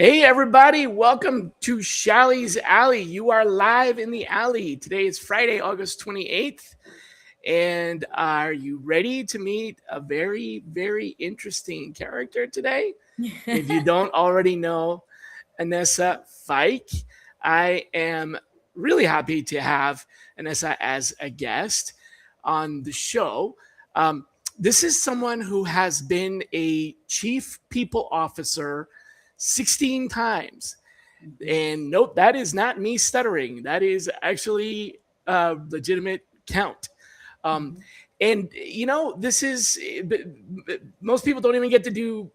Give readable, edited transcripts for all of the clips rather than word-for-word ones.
Hey, everybody, welcome to Shally's Alley. You are live in the alley. Today is Friday, August 28th. And are you ready to meet a very, very interesting character today? If you don't already know Anessa Fike, I am really happy to have Anessa as a guest on the show. This is someone who has been a chief people officer 16 times. And nope, that is not me stuttering. That is actually a legitimate count. Um, and this is most people don't even get to do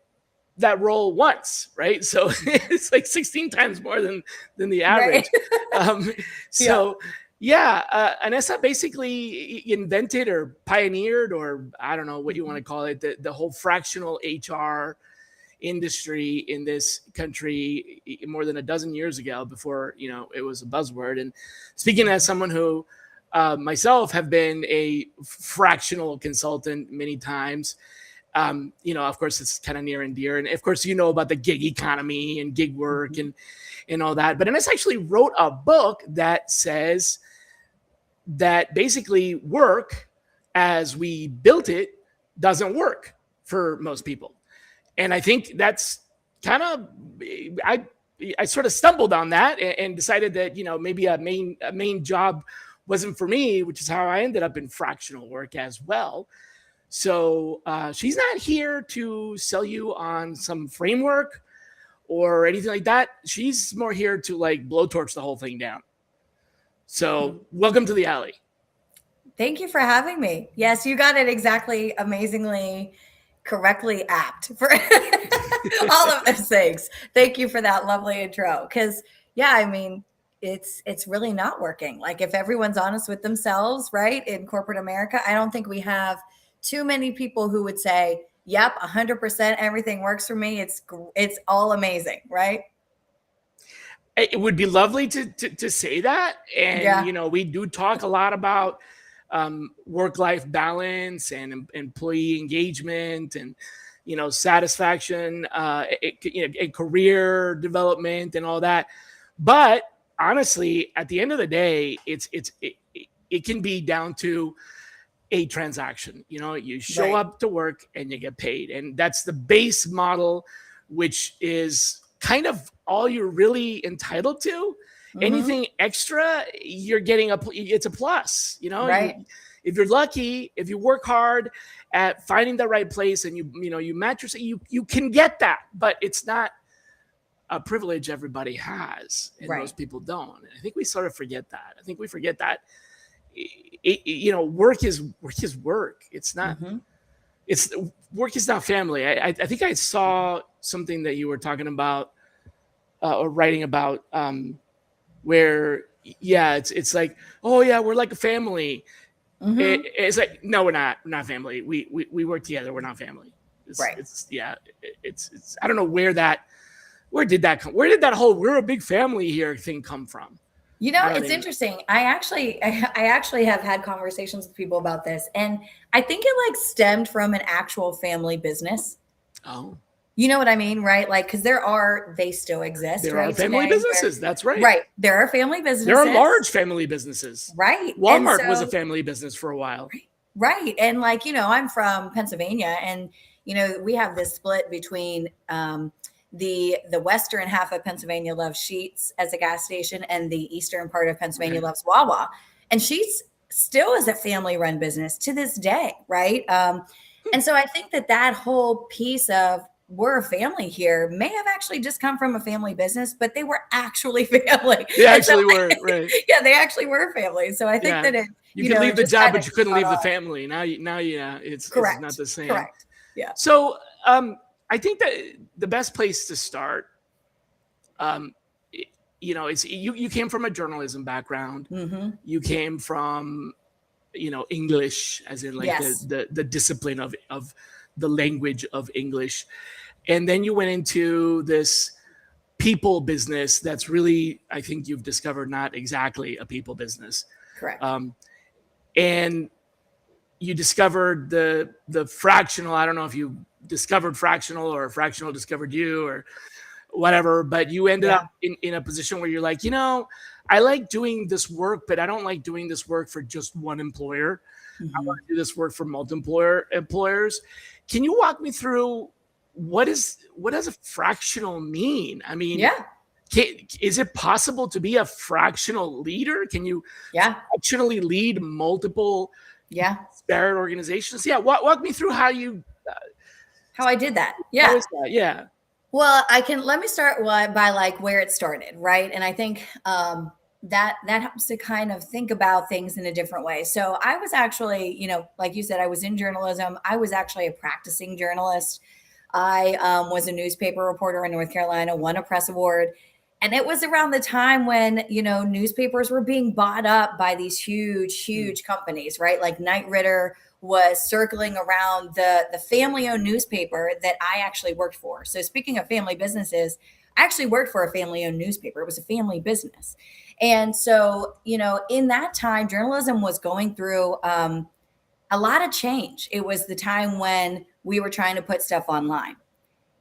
that role once, right? So it's like 16 times more than the average. Right. Um, so Anessa basically invented or pioneered, or I don't know what you want to call it, the whole fractional HR industry in this country more than a dozen years ago, before it was a buzzword. And speaking as someone who myself have been a fractional consultant many times, of course it's kind of near and dear. And of course about the gig economy and gig work and all that. But Ines actually wrote a book that says that basically work as we built it doesn't work for most people. And I think that's kind of, I sort of stumbled on that and decided that, maybe a main job wasn't for me, which is how I ended up in fractional work as well. So she's not here to sell you on some framework or anything like that. She's more here to like blowtorch the whole thing down. So welcome to the alley. Thank you for having me. Yes, you got it exactly, amazingly, correctly apt for all of those things. Thank you for that lovely intro. Because it's really not working. Like, if everyone's honest with themselves, right, in corporate America, I don't think we have too many people who would say, "Yep, 100%, everything works for me. It's all amazing," right? It would be lovely to say that. And we do talk a lot about work-life balance and employee engagement and satisfaction, and career development and all that. But honestly, at the end of the day, it can be down to a transaction. You show up to work and you get paid, and that's the base model, which is kind of all you're really entitled to. Anything extra, you're getting it's a plus. Right. If you're lucky, if you work hard at finding the right place and you match yourself, you can get that. But it's not a privilege everybody has, and most people don't. And I think we sort of forget that. I think we forget that work is work. It's not. It's work is not family. I think I saw something that you were talking about or writing about, where it's like, oh yeah, we're like a family. It's like, no, we're not family. We work together. We're not family. It's I don't know where did that whole "we're a big family here" thing come from. It's interesting. I actually have had conversations with people about this, and I think it like stemmed from an actual family business. Oh. You know what I mean, right? Like, because they still exist. There are family businesses. That's right. Right. There are family businesses. There are large family businesses. Right. Walmart was a family business for a while. Right. And like, I'm from Pennsylvania, and, we have this split between the western half of Pennsylvania loves Sheetz as a gas station, and the eastern part of Pennsylvania loves Wawa. And Sheetz still is a family run business to this day. Right. And so I think that whole piece of we're a family here may have actually just come from a family business, but they were actually family. They actually were, right? Yeah, they actually were family. So I think that you could leave the job, but you couldn't leave the family. Now, it's not the same. Correct. Yeah. So I think that the best place to start, it's you came from a journalism background. You came from, English, as in like the discipline of the language of English. And then you went into this people business that's really, I think you've discovered, not exactly a people business. Correct. And you discovered the fractional. I don't know if you discovered fractional or fractional discovered you, or whatever, but you ended Yeah. up in a position where you're like, I like doing this work, but I don't like doing this work for just one employer. I Hmm. want to do this work for multiple employers. Can you walk me through what does a fractional mean? I mean, Yeah. is it possible to be a fractional leader? Can you Yeah. fractionally lead multiple Yeah. disparate organizations? Yeah, walk me through How I did that. how Yeah. is that? Yeah. Well, let me start by like where it started, right? And I think that helps to kind of think about things in a different way. So I was actually, like you said, I was in journalism. I was actually a practicing journalist. I was a newspaper reporter in North Carolina, won a press award. And it was around the time when, newspapers were being bought up by these huge, Mm. huge companies, right? Like Knight Ridder was circling around the family-owned newspaper that I actually worked for. So speaking of family businesses, I actually worked for a family-owned newspaper. It was a family business. And so, in that time, journalism was going through a lot of change. It was the time when we were trying to put stuff online.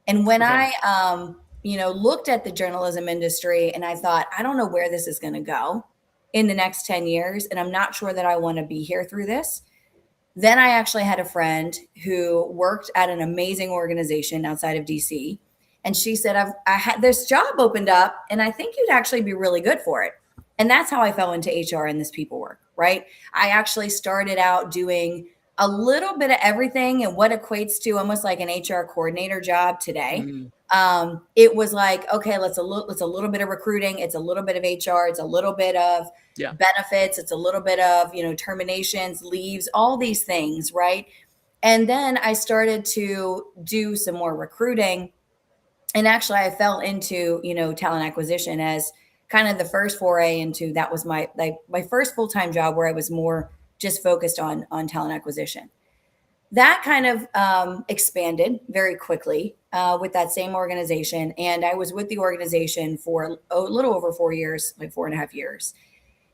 And when Okay. I, looked at the journalism industry and I thought, I don't know where this is going to go in the next 10 years. And I'm not sure that I want to be here through this. Then I actually had a friend who worked at an amazing organization outside of DC. And she said, I had this job opened up and I think you'd actually be really good for it. And that's how I fell into HR and this people work, right? I actually started out doing a little bit of everything and what equates to almost like an HR coordinator job today. Mm. It was like, okay, it's a little bit of recruiting. It's a little bit of HR. It's a little bit of Yeah. benefits. It's a little bit of, terminations, leaves, all these things. Right. And then I started to do some more recruiting. And actually I fell into, talent acquisition as kind of the first foray into that was my first full-time job where I was more just focused on talent acquisition. That kind of expanded very quickly with that same organization. And I was with the organization for a little over 4 years, like 4.5 years.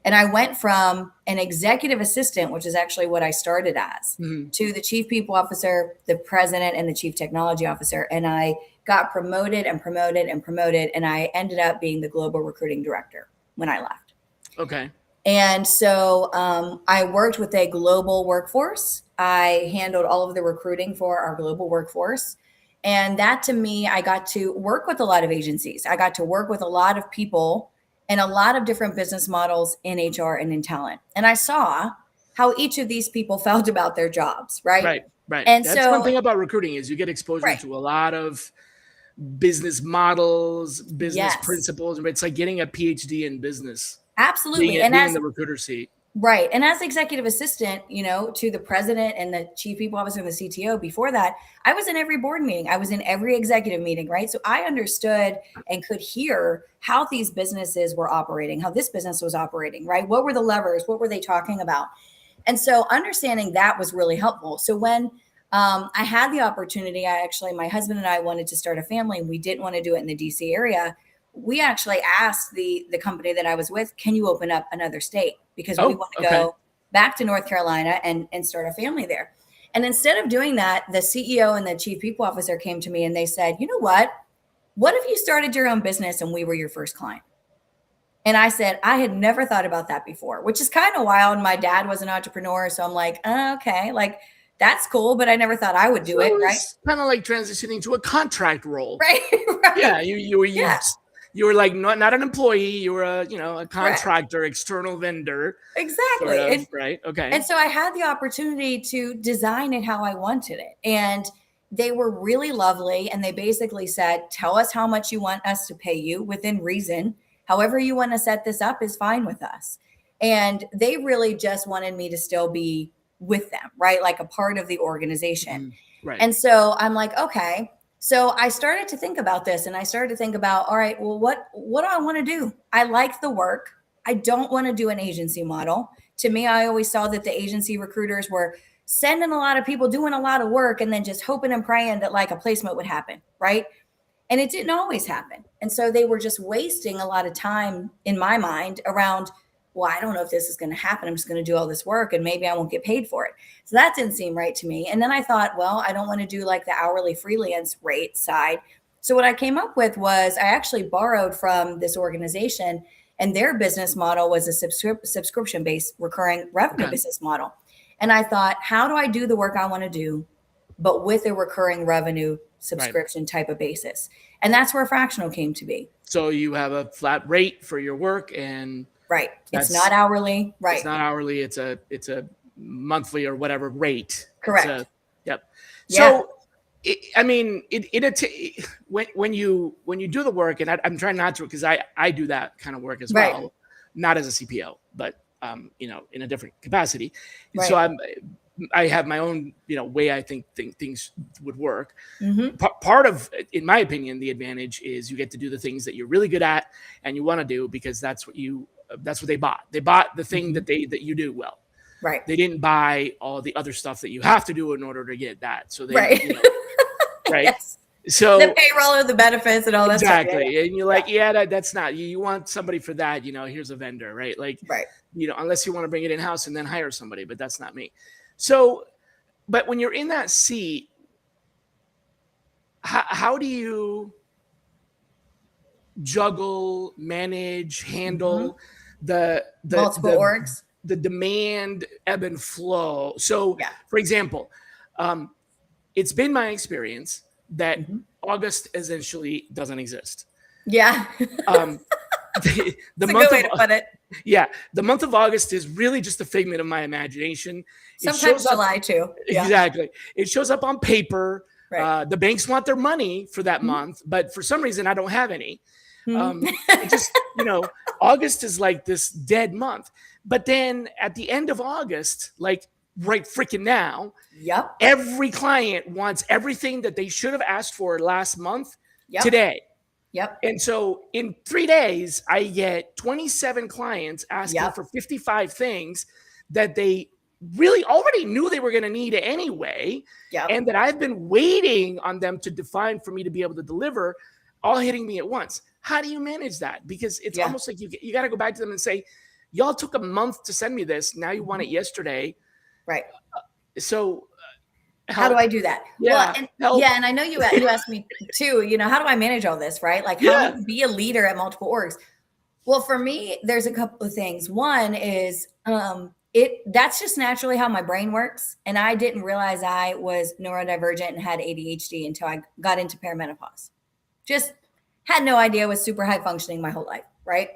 And I went from an executive assistant, which is actually what I started as, Mm. to the chief people officer, the president, and the chief technology officer. And I got promoted and promoted and promoted. And I ended up being the global recruiting director when I left. Okay. And so I worked with a global workforce. I handled all of the recruiting for our global workforce. And that to me, I got to work with a lot of agencies. I got to work with a lot of people and a lot of different business models in HR and in talent. And I saw how each of these people felt about their jobs, right? Right. Right. And That's one so, thing about recruiting is you get exposure right, to a lot of business models, business yes, principles. It's like getting a PhD in business, absolutely. And being in as the recruiter seat. Right. And as executive assistant, to the president and the chief people officer and the CTO before that, I was in every board meeting. I was in every executive meeting, right? So I understood and could hear how these businesses were operating, how this business was operating, right? What were the levers? What were they talking about? And so understanding that was really helpful. So when I had the opportunity, my husband and I wanted to start a family and we didn't want to do it in the DC area. We actually asked the company that I was with, can you open up another state? Because we Oh, want to okay. go back to North Carolina and start a family there. And instead of doing that, the CEO and the chief people officer came to me and they said, you know what? What if you started your own business and we were your first client? And I said, I had never thought about that before, which is kind of wild. My dad was an entrepreneur. So I'm like, okay, like that's cool, but I never thought I would do So it. it Right. was kind of like transitioning to a contract role. Right. Right. Yeah, Yeah. you were like not an employee, you were a Correct. contractor, external vendor, sort Exactly. of, right? Okay. And so I had the opportunity to design it how I wanted it. And they were really lovely. And they basically said, tell us how much you want us to pay you within reason. However, you want to set this up is fine with us. And they really just wanted me to still be with them, right? Like a part of the organization. Mhm. Right. And so I'm like, okay. So I started to think about this and I started to think about, all right, well, what do I want to do? I like the work. I don't want to do an agency model. To me, I always saw that the agency recruiters were sending a lot of people doing a lot of work and then just hoping and praying that like a placement would happen, right? And it didn't always happen. And so they were just wasting a lot of time in my mind around, well, I don't know if this is going to happen. I'm just going to do all this work and maybe I won't get paid for it. So that didn't seem right to me. And then I thought, well, I don't want to do like the hourly freelance rate side. So what I came up with was I actually borrowed from this organization, and their business model was a subscription-based recurring revenue Okay. business model. And I thought, how do I do the work I want to do, but with a recurring revenue Right. subscription type of basis? And that's where fractional came to be. So you have a flat rate for your work, and Right. It's not that's hourly. it's Right. not hourly. It's a monthly or whatever rate. It's a Correct. yep. Yeah. So I mean, when you do the work, and I'm trying not to, because I do that kind of work as Right. well, not as a CPO, but in a different capacity. And so Right. I have my own way I think things would work. Mm-hmm. Part of, in my opinion, the advantage is you get to do the things that you're really good at and you want to do, because that's what they bought. They bought the thing that you do well. Right. They didn't buy all the other stuff that you have to do in order to get that. So they, Right. right. Yes. So The payroll and the benefits and all that stuff. exactly. Yeah. And you're like, that's not, you want somebody for that, here's a vendor, right? Like, Right. Unless you want to bring it in house and then hire somebody, but that's not me. So, but when you're in that seat, how do you juggle, manage, handle the Multiple orgs. the demand ebb and flow? So, Yeah. for example, it's been my experience that Mm-hmm. August essentially doesn't exist. Yeah. The That's a month good way of to put it. the month of August is really just a figment of my imagination. It Sometimes shows up July too. Yeah. exactly. It shows up on paper. Right. The banks want their money for that Mhm. month, but for some reason I don't have any. Mhm. It just August is like this dead month. But then at the end of August, like right freaking now, Yep. every client wants everything that they should have asked for last month Yep. today. Yep. And so in 3 days, I get 27 clients asking Yep. for 55 things that they really already knew they were going to need anyway. Yep. And that I've been waiting on them to define for me to be able to deliver, all hitting me at once. How do you manage that? Because it's Yeah. almost like you got to go back to them and say, y'all took a month to send me this. Now you want it yesterday. Right. So How do I do that? Yeah, and I know you asked me too, how do I manage all this, right? Like, how do you be a leader at multiple orgs? Well, for me, there's a couple of things. One is that's just naturally how my brain works. And I didn't realize I was neurodivergent and had ADHD until I got into perimenopause. Just had no idea, was super high functioning my whole life, right?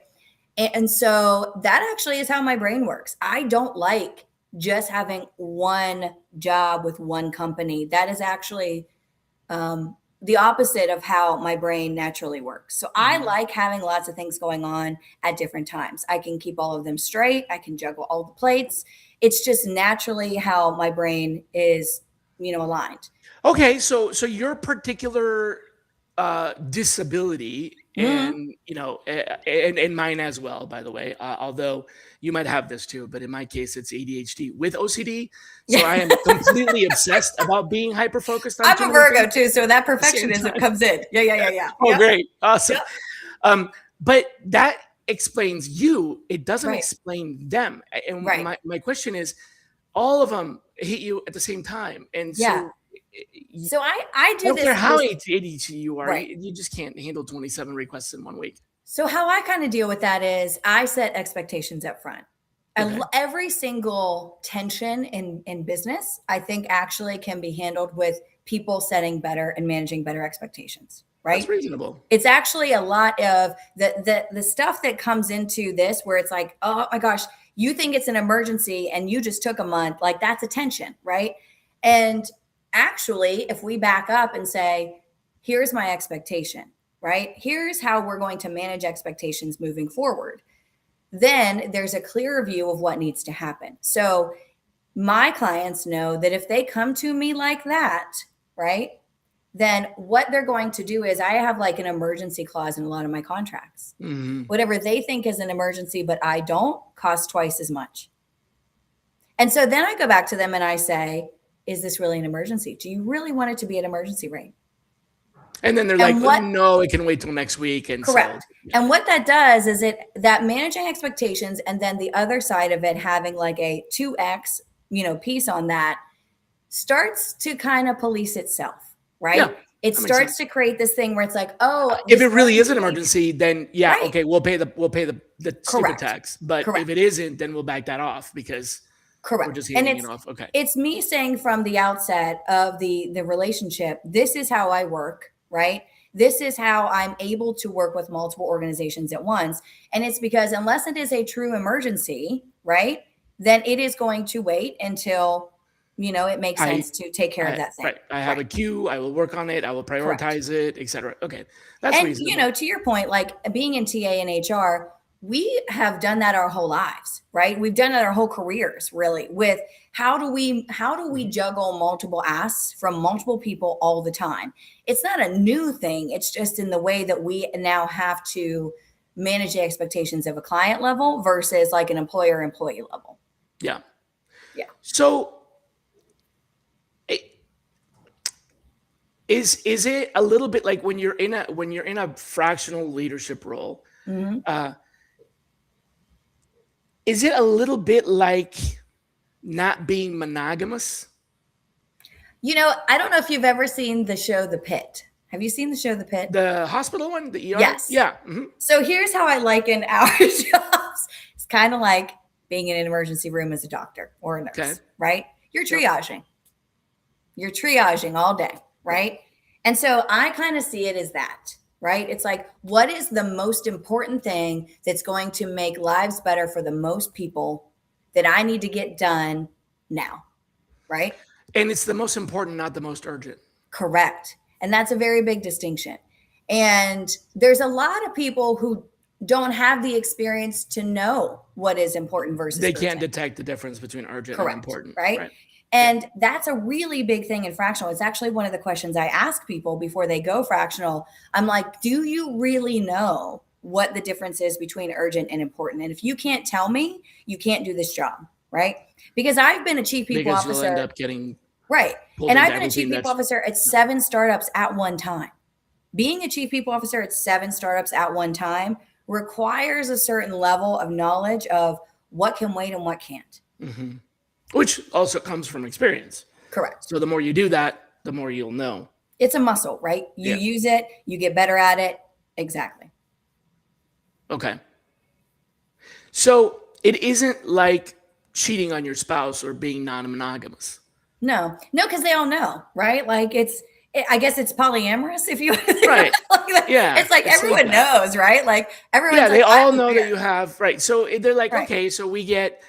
And so that actually is how my brain works. I don't like just having one job with one company. That is actually the opposite of how my brain naturally works. So I like having lots of things going on at different times. I can keep all of them straight. I can juggle all the plates. It's just naturally how my brain is, aligned. Okay, so your particular disability, and and mine as well, by the way, although you might have this too, but in my case it's ADHD with OCD. So I am completely obsessed about being hyper focused on I'm a Virgo too, so that perfectionism comes in. Yeah. Oh, Yep. great, awesome. Yep. But that explains you. It doesn't Right. explain them. And Right. my question is, all of them hit you at the same time, and Yeah. So I I do don't this. care how ADHD you are, Right. you just can't handle 27 requests in 1 week. So how I kind of deal with that is I set expectations up front. Okay. Every single tension in business, I think actually can be handled with people setting better and managing better expectations, right? That's reasonable. It's actually a lot of the stuff that comes into this where it's like, oh my gosh, you think it's an emergency and you just took a month, like that's a tension, right? And actually, if we back up and say, here's my expectation, right? Here's how we're going to manage expectations moving forward. Then there's a clearer view of what needs to happen. So my clients know that if they come to me like that, right, then what they're going to do is I have like an emergency clause in a lot of my contracts. Whatever they think is an emergency, but I don't, cost twice as much. And so then I go back to them and I say, is this really an emergency? Do you really want it to be an emergency rate? And then they're like, no, it can wait till next week. And correct. So, yeah. And what that does is that managing expectations, and then the other side of it having like a 2x, piece on that, starts to kind of police itself, right? Yeah. it That makes starts sense. to create this thing where it's like, oh, If this it really is an emergency. emergency, then yeah, Right. okay, we'll pay the stupid Correct. tax. But if Correct. it isn't, then we'll back that off because we're Correct. just And handing it off. Okay. it's me saying from the outset of the relationship, this is how I work, right? This is how I'm able to work with multiple organizations at once. And it's because unless it is a true emergency, right, then it is going to wait until, it makes I sense to take care of that thing. right. I have Right. a queue. I will work on it. I will Correct. prioritize it, etc. Okay. That's And reasonable. to your point, like being in TA and HR, we have done that our whole lives, right? We've done it our whole careers, really, with how do we juggle multiple asks from multiple people all the time? It's not a new thing. It's just in the way that we now have to manage the expectations of a client level versus like an employer employee level. Yeah. Yeah. So is it a little bit like when you're in a fractional leadership role? Mm-hmm. Is it a little bit like not being monogamous? I don't know if you've ever seen the show The Pit. Have you seen the show The Pit? The hospital one, the ER? Yes. Yeah. Mm-hmm. So here's how I liken our jobs. It's kind of like being in an emergency room as a doctor or a nurse, Okay. right? You're Yep. triaging. You're triaging all day, right? And so I kind of see it as that, right? It's like, what is the most important thing that's going to make lives better for the most people that I need to get done now, right? And it's the most important, not the most urgent. Correct. And that's a very big distinction. And there's a lot of people who don't have the experience to know what is important versus They can't urgent. detect the difference between urgent Correct. and important. Right. And that's a really big thing in fractional. It's actually one of the questions I ask people before they go fractional. I'm like, do you really know what the difference is between urgent and important? And if you can't tell me, you can't do this job. Right. Because I've been a chief people Because officer. you'll end up getting Right. pulled And into I've been a chief everything people officer at 7 startups at one time. Being a chief people officer at 7 startups at one time requires a certain level of knowledge of what can wait and what can't. Mm-hmm. Which also comes from experience. Correct. So the more you do that, the more you'll know. It's a muscle, right? You use it, you get better at it. Exactly. Okay. So it isn't like cheating on your spouse or being non-monogamous. No, because they all know, right? Like I guess it's polyamorous if you Right. Like Yeah. It's like everyone knows, right? Like everyone's Yeah, like, they all I'm know aware. that you have, right. So they're like, Right. okay, so we get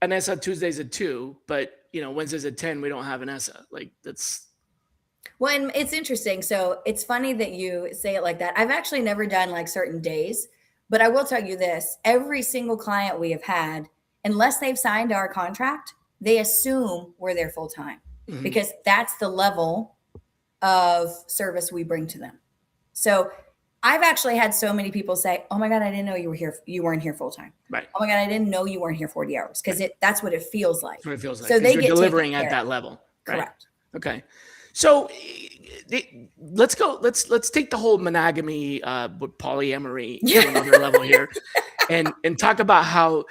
Anessa Tuesdays at 2, but Wednesdays at 10, we don't have Anessa. Like that's Well, and it's interesting. So it's funny that you say it like that. I've actually never done like certain days, but I will tell you this: every single client we have had, unless they've signed our contract, they assume we're there full time because that's the level of service we bring to them. So I've actually had so many people say, "Oh my God, I didn't know you were here. You weren't here full time." right. Oh my God, I didn't know you weren't here 40 hours because that's what it feels like. That's what it feels like. So they You're get delivering taken at care that of. level. Right? Correct. Okay. So let's go. Let's take the whole monogamy, polyamory to another level here, and talk about how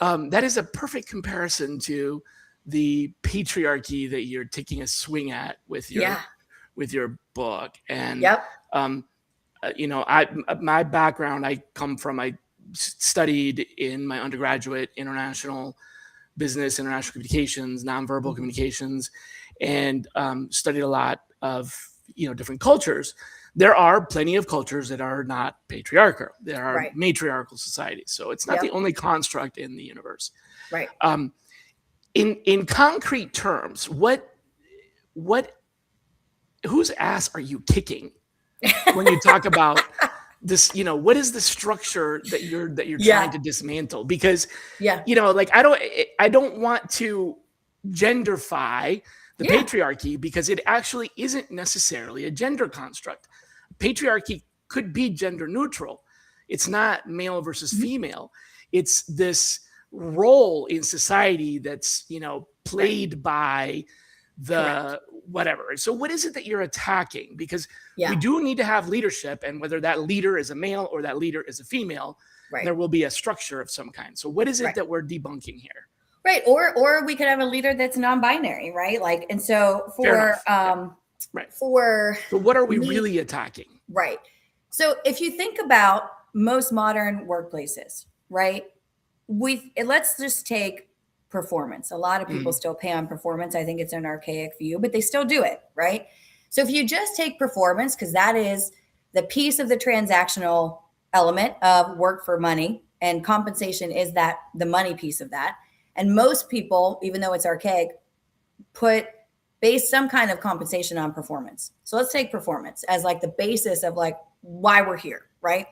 that is a perfect comparison to the patriarchy that you're taking a swing at with your book. And Yep. my background, I studied in my undergraduate international business, international communications, nonverbal communications, and studied a lot of different cultures. There are plenty of cultures that are not patriarchal. There are matriarchal societies. So it's not the only construct in the universe. Right. In concrete terms, whose ass are you kicking when you talk about this? What is the structure that you're trying to dismantle? Because like I don't want to genderfy the patriarchy, because it actually isn't necessarily a gender construct. Patriarchy could be gender neutral. It's not male versus female. It's this role in society that's played by the whatever. So what is it that you're attacking? Because we do need to have leadership, and whether that leader is a male or that leader is a female, there will be a structure of some kind. So what is it that we're debunking here? Right. Or we could have a leader that's non-binary, right? Like, and so for Right. For So what are we me, really attacking? right. So if you think about most modern workplaces, right? Let's just take performance. A lot of people Mhm. still pay on performance. I think it's an archaic view, but they still do it, right? So if you just take performance, because that is the piece of the transactional element of work for money, and compensation is that the money piece of that. And most people, even though it's archaic, put base some kind of compensation on performance. So let's take performance as like the basis of like why we're here, right?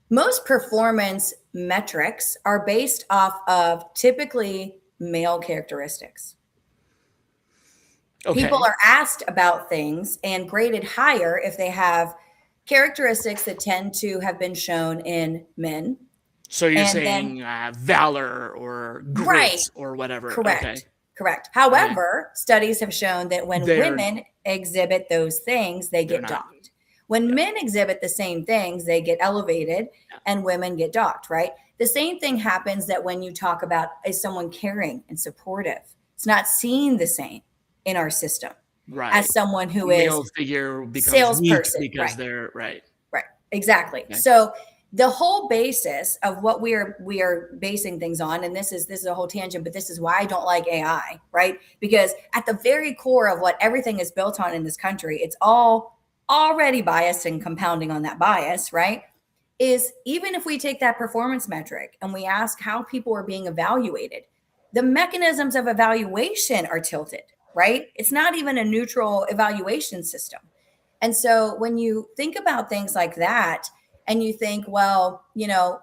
Most performance metrics are based off of typically male characteristics. People Okay. are asked about things and graded higher if they have characteristics that tend to have been shown in men. So you're And then, saying valor or right, grit or whatever. Okay. correct, correct. Okay. However, studies have shown that when They're women exhibit those things, they they're get not. docked. When Yeah. men exhibit the same things, they get elevated Yeah. and women get docked, right? The same thing happens that when you talk about is someone caring and supportive, it's not seen the same in our system as Right. someone who is Male figure becomes weak salesperson, because right? they're right. Right. Exactly. Okay. So the whole basis of what we are basing things on, and this is a whole tangent, but this is why I don't like AI, right? Because at the very core of what everything is built on in this country, it's all already biased and compounding on that bias, right? Is even if we take that performance metric and we ask how people are being evaluated, the mechanisms of evaluation are tilted, right? It's not even a neutral evaluation system. And so when you think about things like that, and you think, well,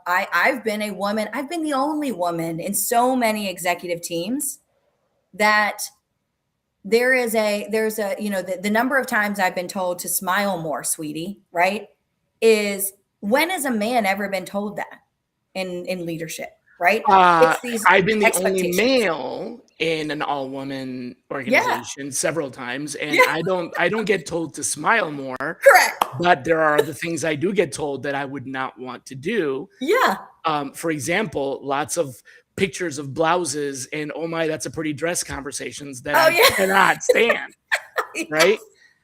I've been a woman, I've been the only woman in so many executive teams that there's a the number of times I've been told to smile more, sweetie, right? Is when has a man ever been told that in leadership, right? Uh, It's these I've been the only expectations. male in an all-woman Yeah. organization several times, and Yeah. I don't get told to smile more, Correct. but there are other things I do get told that I would not want to do. Yeah. For example, lots of pictures of blouses and oh my, that's a pretty dress conversations that Oh I yeah. cannot stand, right? Yes.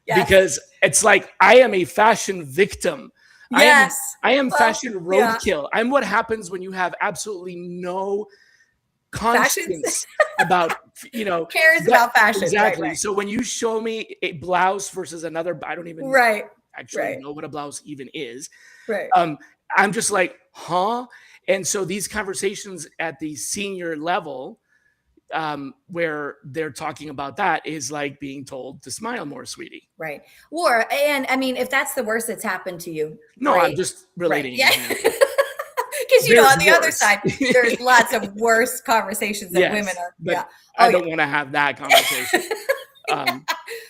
Yes. Because it's like I am a fashion victim. I am Yes. I am Well, fashion yeah. roadkill. I'm what happens when you have absolutely no Fashions conscience about cares that about fashion. Right, exactly. right. So when you show me a blouse versus another, I don't even Right. actually Right. know what a blouse even is. Right. Um, I'm just like, huh? And so these conversations at the senior level, where they're talking about that is like being told to smile more, sweetie. Right. Or and I mean, if that's the worst that's happened to you, No, I'm great. just Right. relating an Yeah. example. Because There's on the other worse. side, there's lots of worse conversations that women Yes, are. but Yeah. Oh I yeah. don't want to have that conversation. Yeah.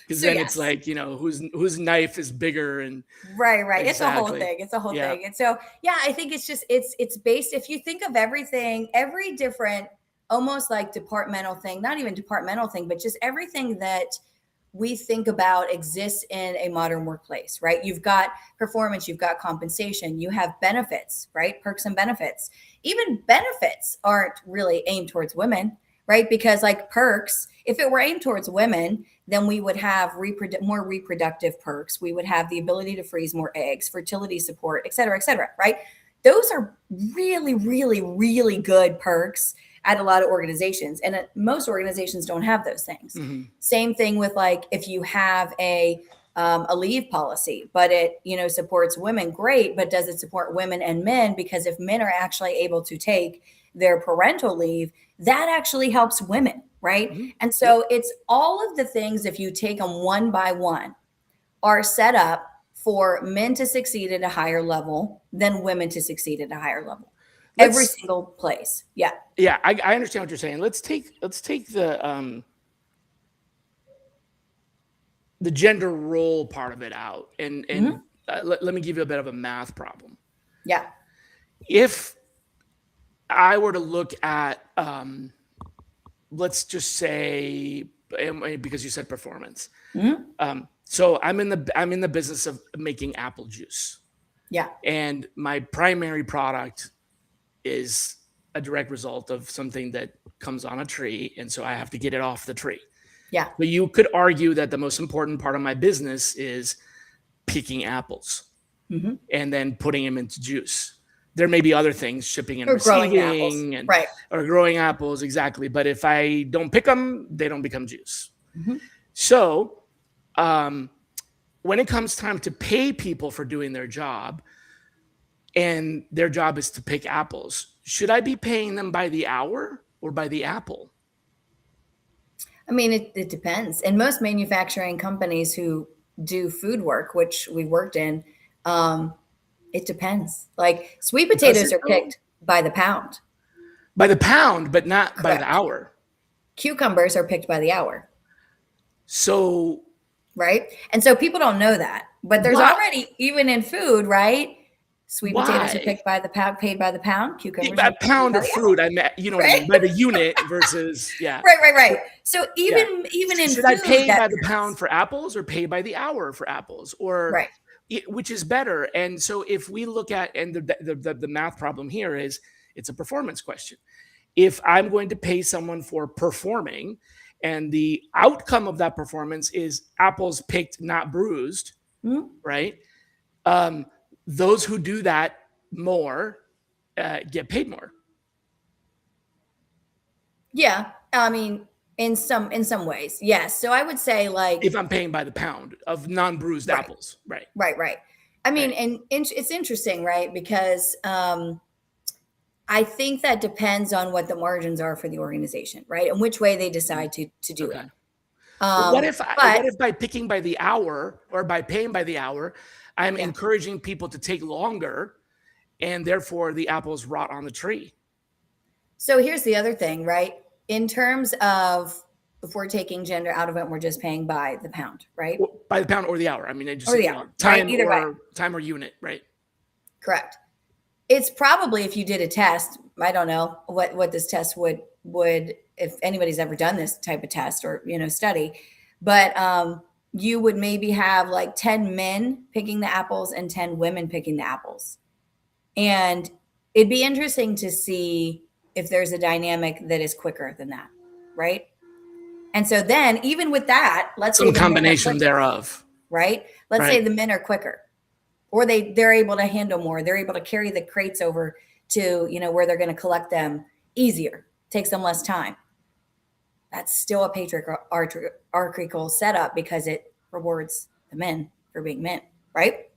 Because So then it's yes. like, whose knife is bigger and Right, right. It's a whole exactly. thing. It's a whole Yeah. thing. And so, yeah, I think it's just it's based. If you think of everything, every different, almost like departmental thing, not even departmental thing, but just everything that we think about exists in a modern workplace, right? You've got performance, you've got compensation, you have benefits, right? Perks and benefits. Even benefits aren't really aimed towards women, right? Because like perks, if it were aimed towards women, then we would have more reproductive perks. We would have the ability to freeze more eggs, fertility support, et cetera, right? Those are really, really, really good perks at a lot of organizations. And most organizations don't have those things. Mhm. Same thing with like if you have a leave policy, but it supports women, great. But does it support women and men? Because if men are actually able to take their parental leave, that actually helps women, right? Mhm. And Yep. so it's all of the things, if you take them one by one, are set up for men to succeed at a higher level than women to succeed at a higher level. Every Let's single place. Yeah. Yeah, I understand what you're saying. Let's take the gender role part of it out and Mhm. let me give you a bit of a math problem. Yeah. If I were to look at let's just say because you said performance. Mhm. So I'm in the business of making apple juice, Yeah. and my primary product is a direct result of something that comes on a tree, and so I have to get it off the tree. Yeah. But you could argue that the most important part of my business is picking apples Mm-hmm. and then putting them into juice. There may be other things, shipping and Or growing the apples. receiving, and Right. or growing apples, exactly. But if I don't pick them, they don't become juice. Mm-hmm. So when it comes time to pay people for doing their job, and their job is to pick apples, should I be paying them by the hour or by the apple? I mean, it depends. And most manufacturing companies who do food work, which we worked in, it depends. Like sweet Does potatoes it are though? picked by the pound. By the pound, but not by the Correct. hour. Cucumbers are picked by the hour, So right? And so people don't know that. But there's why? already, even in food, right? Sweet potatoes are Why? picked by the pound, paid by the pound. Cucumbers A are paid pound by of the hour, fruit, I mean, you know what I right? mean, by the unit versus, yeah. Right. So Yeah. even in Should I food, pay that by the matters. pound for apples or pay by the hour for apples, or Right. which is better? And so if we look at, and the math problem here is it's a performance question. If I'm going to pay someone for performing, and the outcome of that performance is apples picked, not bruised, Mhm. right? Um, those who do that more get paid more. Yeah. I mean, in some ways, yes. So I would say like If I'm paying by the pound of non-bruised right, apples, right? right. I mean, Right. and it's interesting, right? Because I think that depends on what the margins are for the organization, right? And which way they decide to do Okay. it. What if But by picking by the hour or by paying by the hour, I'm yeah. encouraging people to take longer, and therefore the apples rot on the tree? So here's the other thing, right? In terms of if we're taking gender out of it, and we're just paying by the pound, right? By the pound or the hour. I mean, I just, Or the hour, right? time Either way, or unit, right? correct. It's probably if you did a test, I don't know what this test would if anybody's ever done this type of test or study, but you would maybe have like 10 men picking the apples and 10 women picking the apples. And it'd be interesting to see if there's a dynamic that is quicker than that, right? And so then even with that, let's say Some the men are combination quicker, thereof, right? Let's say right? the men are quicker, or they're able to handle more. They're able to carry the crates over to where they're going to collect them easier. Takes them less time. That's still a patriarchal setup because it rewards the men for being men, right?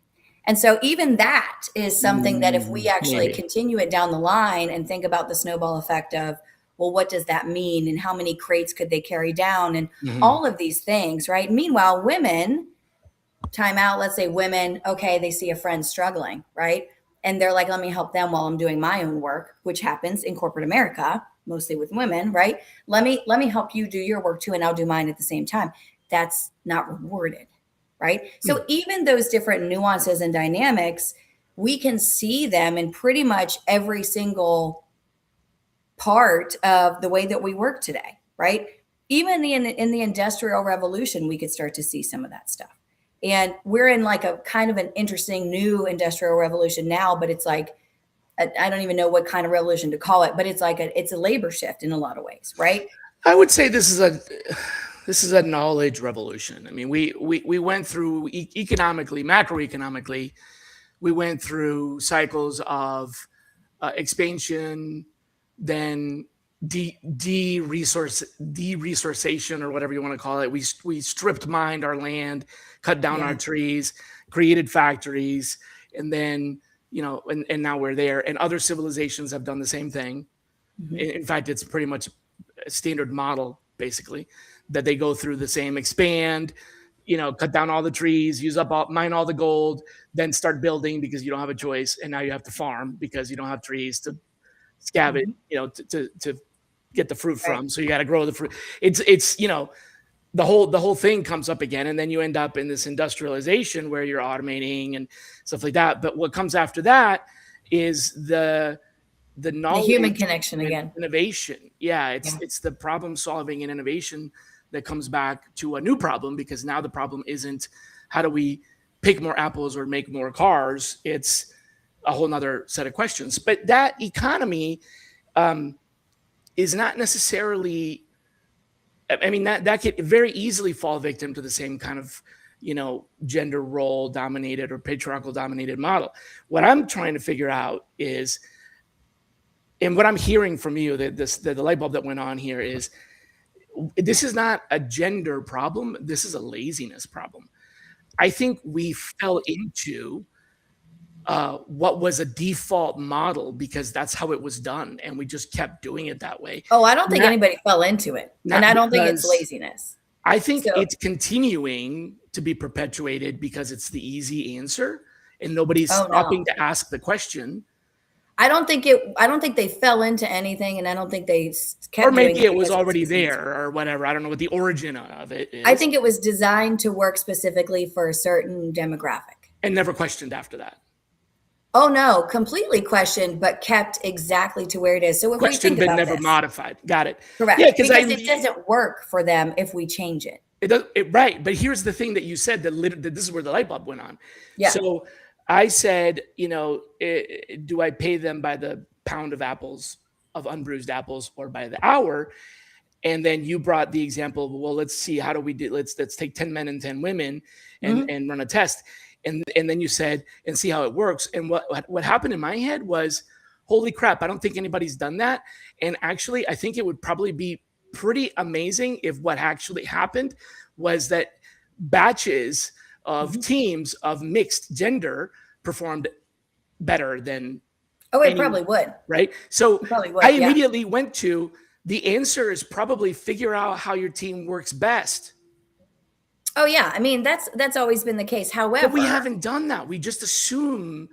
And so even that is something that if we actually Maybe. continue it down the line and think about the snowball effect of, well, what does that mean? And how many crates could they carry down? And Mhm. all of these things, right? Meanwhile, women, time out, let's say women, okay, they see a friend struggling, right? And they're like, let me help them while I'm doing my own work, which happens in corporate America, mostly with women, right? Let me help you do your work too, and I'll do mine at the same time. That's not rewarded, right? So even those different nuances and dynamics, we can see them in pretty much every single part of the way that we work today, right? Even in the industrial revolution, we could start to see some of that stuff. And we're in like a kind of an interesting new industrial revolution now, but it's like I don't even know what kind of revolution to call it, but it's like it's a labor shift in a lot of ways, right? I would say this is a knowledge revolution. I mean, we went through economically, macroeconomically, we went through cycles of expansion, then de-resourceation, or whatever you want to call it. We stripped mined our land, cut down our Yeah. trees, created factories, and then and now we're there. And other civilizations have done the same thing. Mm-hmm. In fact, it's pretty much a standard model, basically, that they go through the same: expand, cut down all the trees, mine all the gold, then start building because you don't have a choice, and now you have to farm because you don't have trees to scab it, Mm-hmm. to get the fruit Right. from. So you got to grow the fruit. It's the whole thing comes up again, and then you end up in this industrialization where you're automating and stuff like that. But what comes after that is the The human knowledge connection and again. innovation. Yeah, Yeah. it's the problem solving and innovation that comes back to a new problem, because now the problem isn't how do we pick more apples or make more cars. It's a whole nother set of questions. But that economy is not necessarily I mean, that could very easily fall victim to the same kind of, gender role dominated or patriarchal dominated model. What I'm trying to figure out is, and what I'm hearing from you, that the light bulb that went on here is, this is not a gender problem. This is a laziness problem. I think we fell into what was a default model because that's how it was done, and we just kept doing it that way. Oh, I don't think anybody fell into it, and I don't think it's laziness. I think it's continuing to be perpetuated because it's the easy answer, and nobody's stopping to ask the question. I don't think they fell into anything, and I don't think they kept. Or maybe it was already there, or whatever. I don't know what the origin of it is. I think it was designed to work specifically for a certain demographic, and never questioned after that. Oh no, completely questioned, but kept exactly to where it is. So if questioned, we think but about never modified. Got it. Correct. Yeah, because it doesn't work for them if we change it. It does. Right. But here's the thing that you said that this is where the light bulb went on. Yeah. So I said, do I pay them by the pound of apples, of unbruised apples, or by the hour? And then you brought the example of, well, let's see, how do we do? Let's take 10 men and 10 women and run a test. And then you said, and see how it works. And what happened in my head was, holy crap, I don't think anybody's done that. And actually, I think it would probably be pretty amazing if what actually happened was that batches of teams of mixed gender performed better than probably would. Right? So probably would, I immediately went to, the answer is probably figure out how your team works best. Oh yeah, I mean that's always been the case. However, but we haven't done that. We just assume,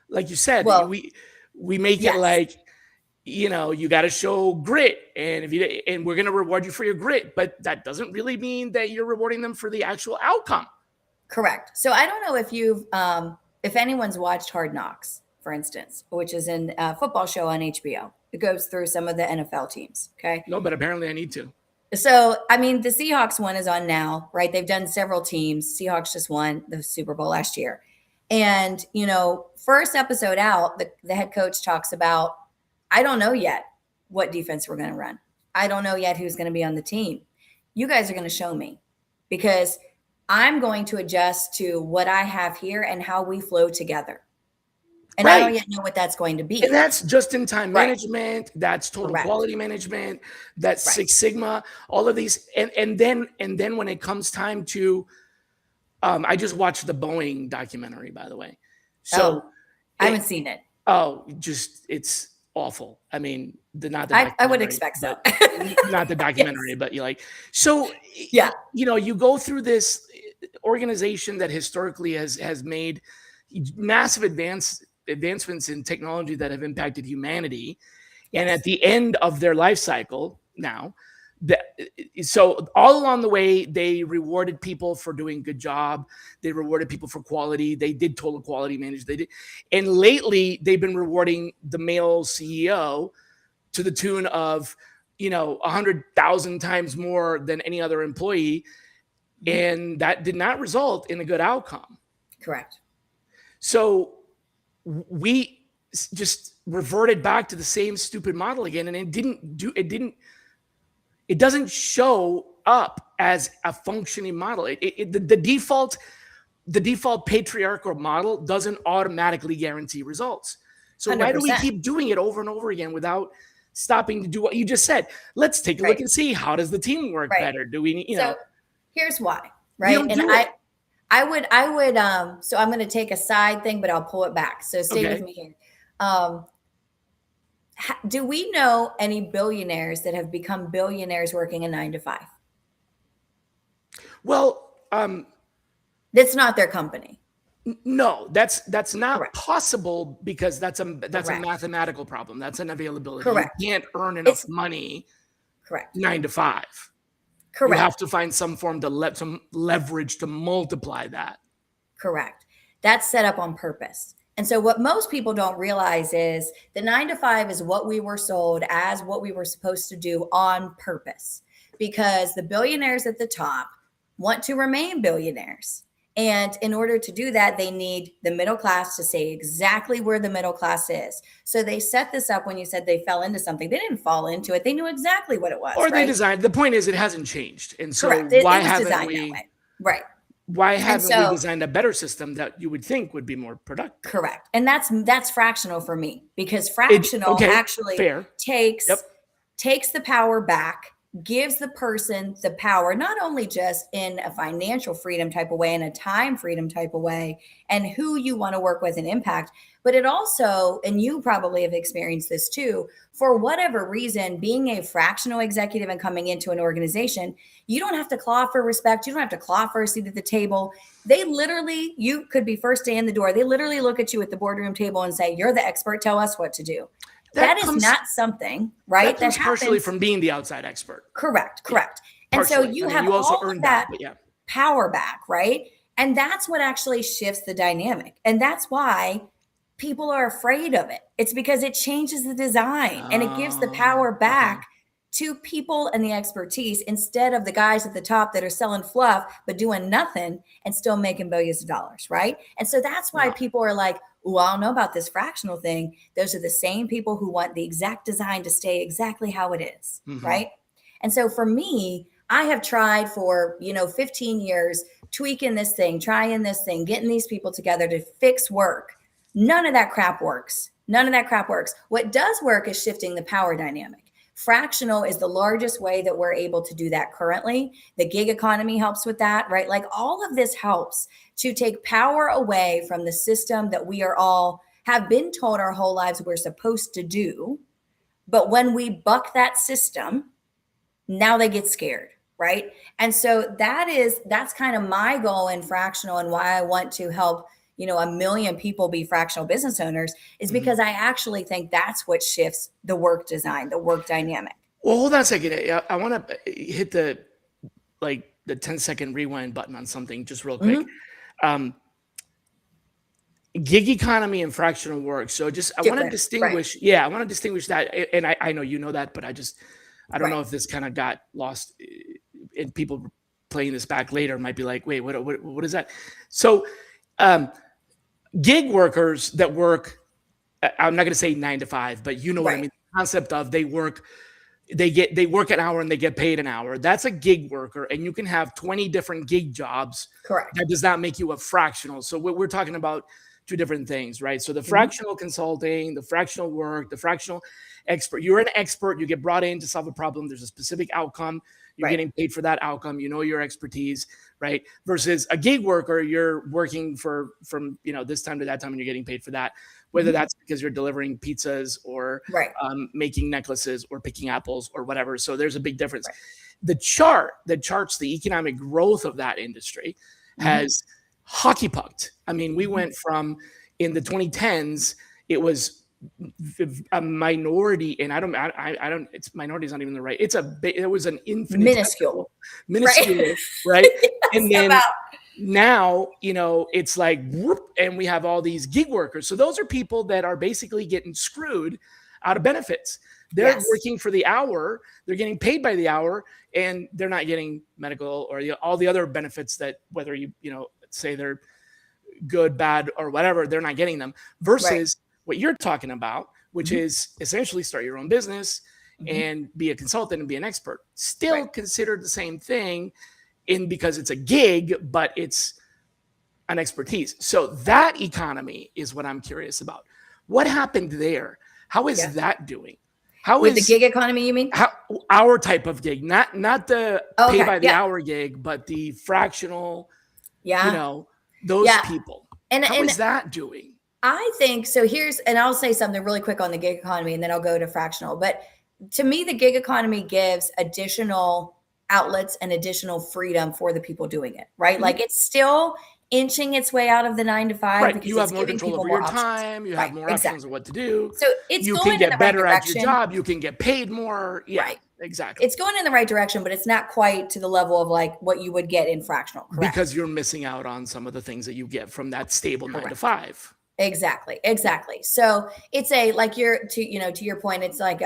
like you said, we make it like, you got to show grit, and we're going to reward you for your grit, but that doesn't really mean that you're rewarding them for the actual outcome. Correct. So I don't know if anyone's watched Hard Knocks, for instance, which is a football show on HBO. It goes through some of the NFL teams. Okay. No, but apparently I need to. So, I mean, the Seahawks one is on now, right? They've done several teams. Seahawks just won the Super Bowl last year. And, first episode out, the head coach talks about, I don't know yet what defense we're going to run. I don't know yet who's going to be on the team. You guys are going to show me, because I'm going to adjust to what I have here and how we flow together. And I don't yet know what that's going to be. And that's just-in-time management. That's total quality management. That's Six Sigma. All of these, and then when it comes time to, I just watched the Boeing documentary, by the way. So I haven't seen it. Oh, it's awful. I mean, I would expect so. Not the documentary, but you go through this organization that historically has made massive advancements in technology that have impacted humanity. And at the end of their life cycle now, so all along the way, they rewarded people for doing a good job. They rewarded people for quality. They did total quality management. And lately, they've been rewarding the male CEO to the tune of, 100,000 times more than any other employee. And that did not result in a good outcome. Correct. So we just reverted back to the same stupid model again, and it doesn't show up as a functioning model. The default patriarchal model doesn't automatically guarantee results. So 100%. Why do we keep doing it over and over again without stopping to do what you just said? Let's take a look and see, how does the team work better? Do we, So here's why, right? And I would, so I'm going to take a side thing, but I'll pull it back. So stay with me here. Do we know any billionaires that have become billionaires working a 9-to-5? Well, that's not their company. No, that's not possible, because that's a mathematical problem. That's an availability. Correct. You can't earn enough money. 9-to-5. Correct. You have to find some form some leverage to multiply that. Correct. That's set up on purpose. And so what most people don't realize is the 9-to-5 is what we were sold as what we were supposed to do on purpose, because the billionaires at the top want to remain billionaires. And in order to do that, they need the middle class to say exactly where the middle class is. So they set this up when you said they fell into something. They didn't fall into it. They knew exactly what it was, Or they right? designed, the point is it hasn't changed. And so Correct. why It was haven't designed that we, way. Right. why And haven't we so designed a better system that you would think would be more productive? correct. And that's fractional for me, because It, fractional okay, actually fair. Yep. takes the power back, gives the person the power, not only just in a financial freedom type of way, in a time freedom type of way, and who you want to work with and impact, but it also, and you probably have experienced this too, for whatever reason, being a fractional executive and coming into an organization, you don't have to claw for respect. You don't have to claw for a seat at the table. They literally, you could be first day in the door. They literally look at you at the boardroom table and say, "You're the expert. Tell us what to do." That That is comes not something, right? that That comes partially happens. from being the outside expert. Correct, Yeah, correct. And so partially. you I mean, have you also all of earned that, that but yeah. power back, right? And that's what actually shifts the dynamic. And that's why people are afraid of it. It's because it changes the design and it gives the Oh, power okay. back to people and the expertise, instead of the guys at the top that are selling fluff but doing nothing and still making billions of dollars, right? And so that's why Yeah. people are like, "Oh, I don't know about this fractional thing." Those are the same people who want the exact design to stay exactly how it is, Hmm. right? And so for me, I have tried for, 15 years, tweaking this thing, trying this thing, getting these people together to fix work. None of that crap works. None of that crap works. What does work is shifting the power dynamic. Fractional is the largest way that we're able to do that currently. The gig economy helps with that, right? Like, all of this helps to take power away from the system that we are all have been told our whole lives we're supposed to do. But when we buck that system, now they get scared, right? And so that's kind of my goal in fractional, and why I want to help, 1 million people be fractional business owners, is Hmm. because I actually think that's what shifts the work design, the work dynamic. Well, hold on a second. I want to hit the 10-second rewind button on something just real quick. Mhm. Um, Gig economy and fractional work. So just I want to Different, right? distinguish. Yeah, I want to distinguish that. And I know you know that, but I don't Right. know if this kind of got lost, and people playing this back later might be like, wait, what is that? So um, gig workers that work, I'm not going to say 9 to 5, but you know what I Right. mean. The concept of they work an hour and they get paid an hour. That's a gig worker, and you can have 20 different gig jobs. Correct. That does not make you a fractional. So we're talking about two different things, right? So the Mhm. fractional consulting, the fractional work, the fractional expert. You're an expert. You get brought in to solve a problem. There's a specific outcome. You're Right. getting paid for that outcome. You know your expertise, right? Versus a gig worker, you're working from this time to that time, and you're getting paid for that. Whether Mhm. that's because you're delivering pizzas or Right. making necklaces or picking apples or whatever. So there's a big difference. Right. The chart that charts the economic growth of that industry Mhm. has hockey pucked. I mean, we Mhm. went from in the 2010s, it was a minority, and I don't. It's minority is not even the right. It was an Minuscule. infinitesimal, Right. minuscule, right? Yes, And then about. now it's like whoop, and we have all these gig workers. So those are people that are basically getting screwed out of benefits. They're Yes. working for the hour, they're getting paid by the hour, and they're not getting medical or all the other benefits that, whether say they're good, bad, or whatever, they're not getting them. Right. Versus what you're talking about, which Mhm. is essentially start your own business Mhm. and be a consultant and be an expert, Right. still considered the same thing, in because it's a gig, but it's an expertise. So that economy is what I'm curious about. What happened there? How Yeah. is that doing? How With the is gig economy, you mean? how our type of gig, not the pay Okay. by the Yeah. hour gig, but the fractional, you Yeah. know, those Yeah. people. How And is that doing? I think so. And I'll say something really quick on the gig economy, and then I'll go to fractional. But to me, the gig economy gives additional outlets and additional freedom for the people doing it, right? Mhm. Like, it's still inching its way out of the 9 to 5, Right. because You have it's more giving control people over more your options. time. You have Right. more options of Exactly. what to do. So it's You can going in the get right better at your direction. job. You can get paid more. Yeah, Right. exactly. It's going in the right direction, but it's not quite to the level of like what you would get in fractional. Correct. Because you're missing out on some of the things that you get from that stable 9 to 5. Exactly. Exactly. So it's a, like, to your point, it's like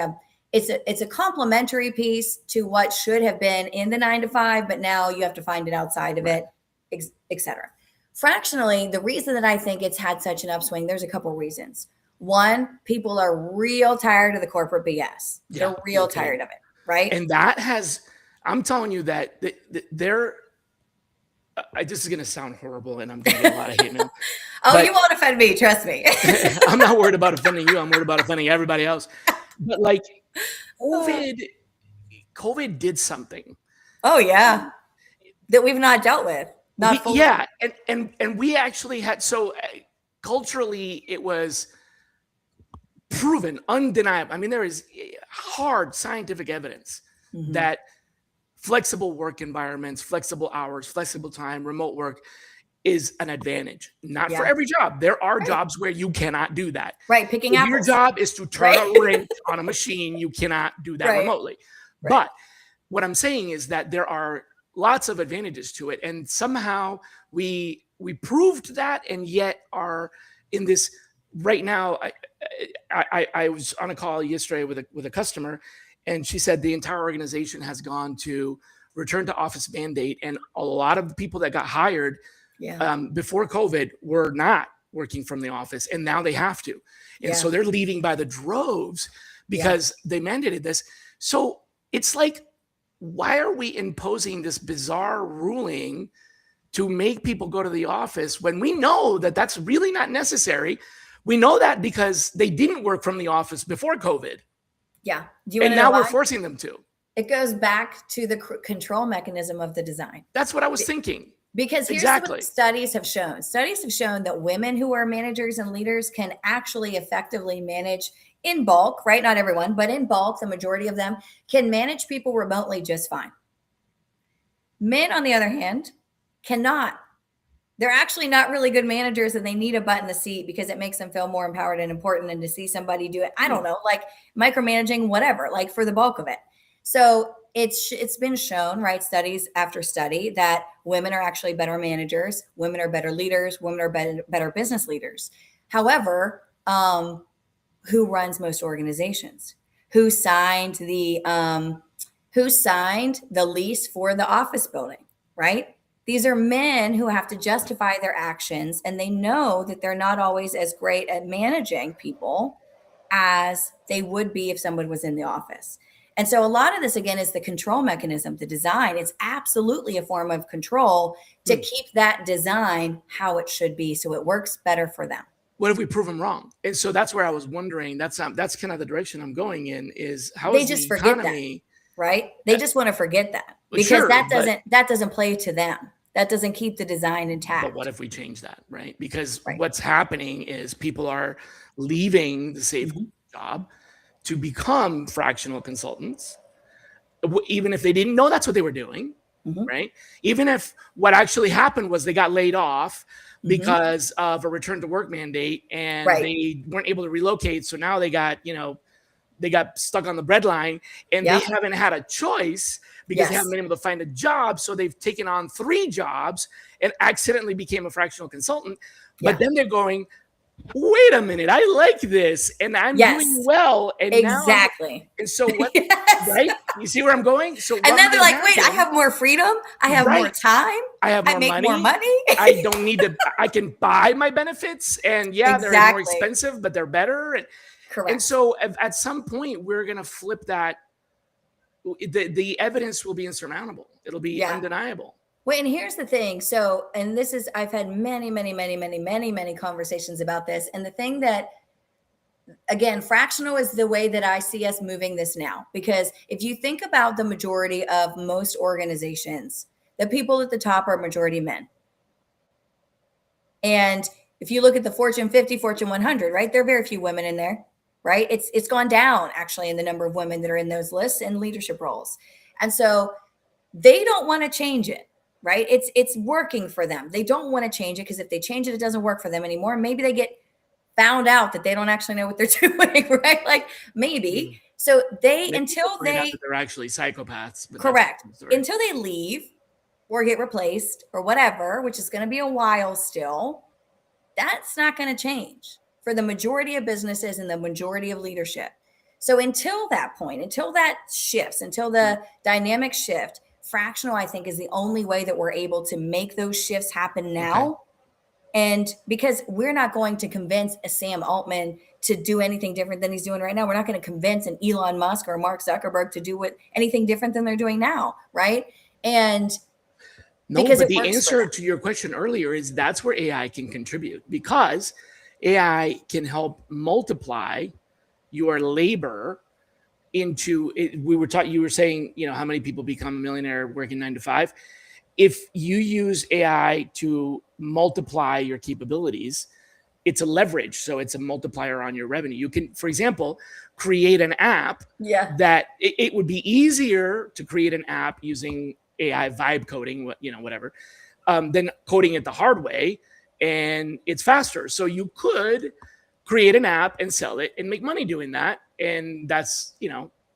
it's a complementary piece to what should have been in the 9 to 5, but now you have to find it outside of Right. it, et cetera. Fractionally, the reason that I think it's had such an upswing, there's a couple of reasons. One, people are real tired of the corporate BS. Yeah, They're no real kidding. tired of it, right? And that has, I'm telling you that they're, this is going to sound horrible and I'm going to get a lot of hate mail. Oh, you won't offend me, trust me. I'm not worried about offending you. I'm worried about offending everybody else. But like COVID did something. Oh yeah. That we've not dealt with. Not fully. Yeah. And we actually had, so culturally it was proven, undeniable. I mean, there is hard scientific evidence that flexible work environments, flexible hours, flexible time, remote work is an advantage. Not for every job. There are jobs where you cannot do that. Right. Picking apples. Your job is to turn a wrench on a machine. You cannot do that remotely. But what I'm saying is that there are lots of advantages to it. And somehow we proved that, and yet are in this right now. I was on a call yesterday with a customer, and she said the entire organization has gone to return to office mandate. And a lot of the people that got hired before COVID were not working from the office, and now they have to. And so they're leaving by the droves because they mandated this. So it's like, why are we imposing this bizarre ruling to make people go to the office when we know that that's really not necessary? We know that because they didn't work from the office before COVID. Yeah. And now we're forcing them to. It goes back to the control mechanism of the design. That's what I was thinking. Because here's what studies have shown. Studies have shown that women who are managers and leaders can actually effectively manage in bulk, right? Not everyone, but in bulk, the majority of them can manage people remotely just fine. Men, on the other hand, cannot. They're actually not really good managers, and they need a butt in the seat because it makes them feel more empowered and important. And to see somebody do it, I don't know, like micromanaging, whatever, like for the bulk of it. So it's been shown, right? Studies after study that women are actually better managers, women are better leaders, women are better business leaders. However, who runs most organizations? Who signed the lease for the office building, right? These are men who have to justify their actions, and they know that they're not always as great at managing people as they would be if someone was in the office. And so a lot of this, again, is the control mechanism, the design. It's absolutely a form of control to keep that design how it should be so it works better for them. What if we prove them wrong? And so that's where I was wondering, that's kind of the direction I'm going in, is how they is just the forget economy, that, right? They just want to forget that because that doesn't play to them. That doesn't keep the design intact. But what if we change that, right? Because what's happening is people are leaving the safe job to become fractional consultants, even if they didn't know that's what they were doing, right? Even if what actually happened was they got laid off because of a return to work mandate, and they weren't able to relocate. So now they got stuck on the breadline, and they haven't had a choice because they haven't been able to find a job. So they've taken on 3 jobs and accidentally became a fractional consultant. But then they're going, wait a minute, I like this and I'm doing well. And exactly. And so what, right? You see where I'm going? So and then they're like, wait, I have more freedom. I have more time. I make more money. I don't need to, I can buy my benefits, and they're more expensive, but they're better. Correct. And so at some point we're going to flip that. The evidence will be insurmountable. It'll be undeniable. Well, and here's the thing. So, and this is, I've had many conversations about this. And the thing that, again, fractional is the way that I see us moving this now. Because if you think about the majority of most organizations, the people at the top are majority men. And if you look at the Fortune 50, Fortune 100, right, there are very few women in there, right? It's gone down actually in the number of women that are in those lists and leadership roles. And so they don't want to change it. Right? It's working for them. They don't want to change it because if they change it, it doesn't work for them anymore. Maybe they get found out that they don't actually know what they're doing, right? Like maybe. So until they're actually psychopaths. Correct. Until they leave or get replaced or whatever, which is going to be a while still, that's not going to change for the majority of businesses and the majority of leadership. So until that point, until that shifts, until the dynamic shift, fractional, I think, is the only way that we're able to make those shifts happen now And because we're not going to convince a Sam Altman to do anything different than he's doing right now, we're not going to convince an Elon Musk or Mark Zuckerberg to do anything different than they're doing now, right? And No, because but it the works for answer them. to your question earlier is that's where AI can contribute, because AI can help multiply your labor into it. We were taught, you were saying, how many people become a millionaire working 9 to 5. If you use AI to multiply your capabilities, it's a leverage. So it's a multiplier on your revenue. You can, for example, create an app that it would be easier to create an app using AI vibe coding, whatever, than coding it the hard way. And it's faster. So you could create an app and sell it and make money doing that. And that's,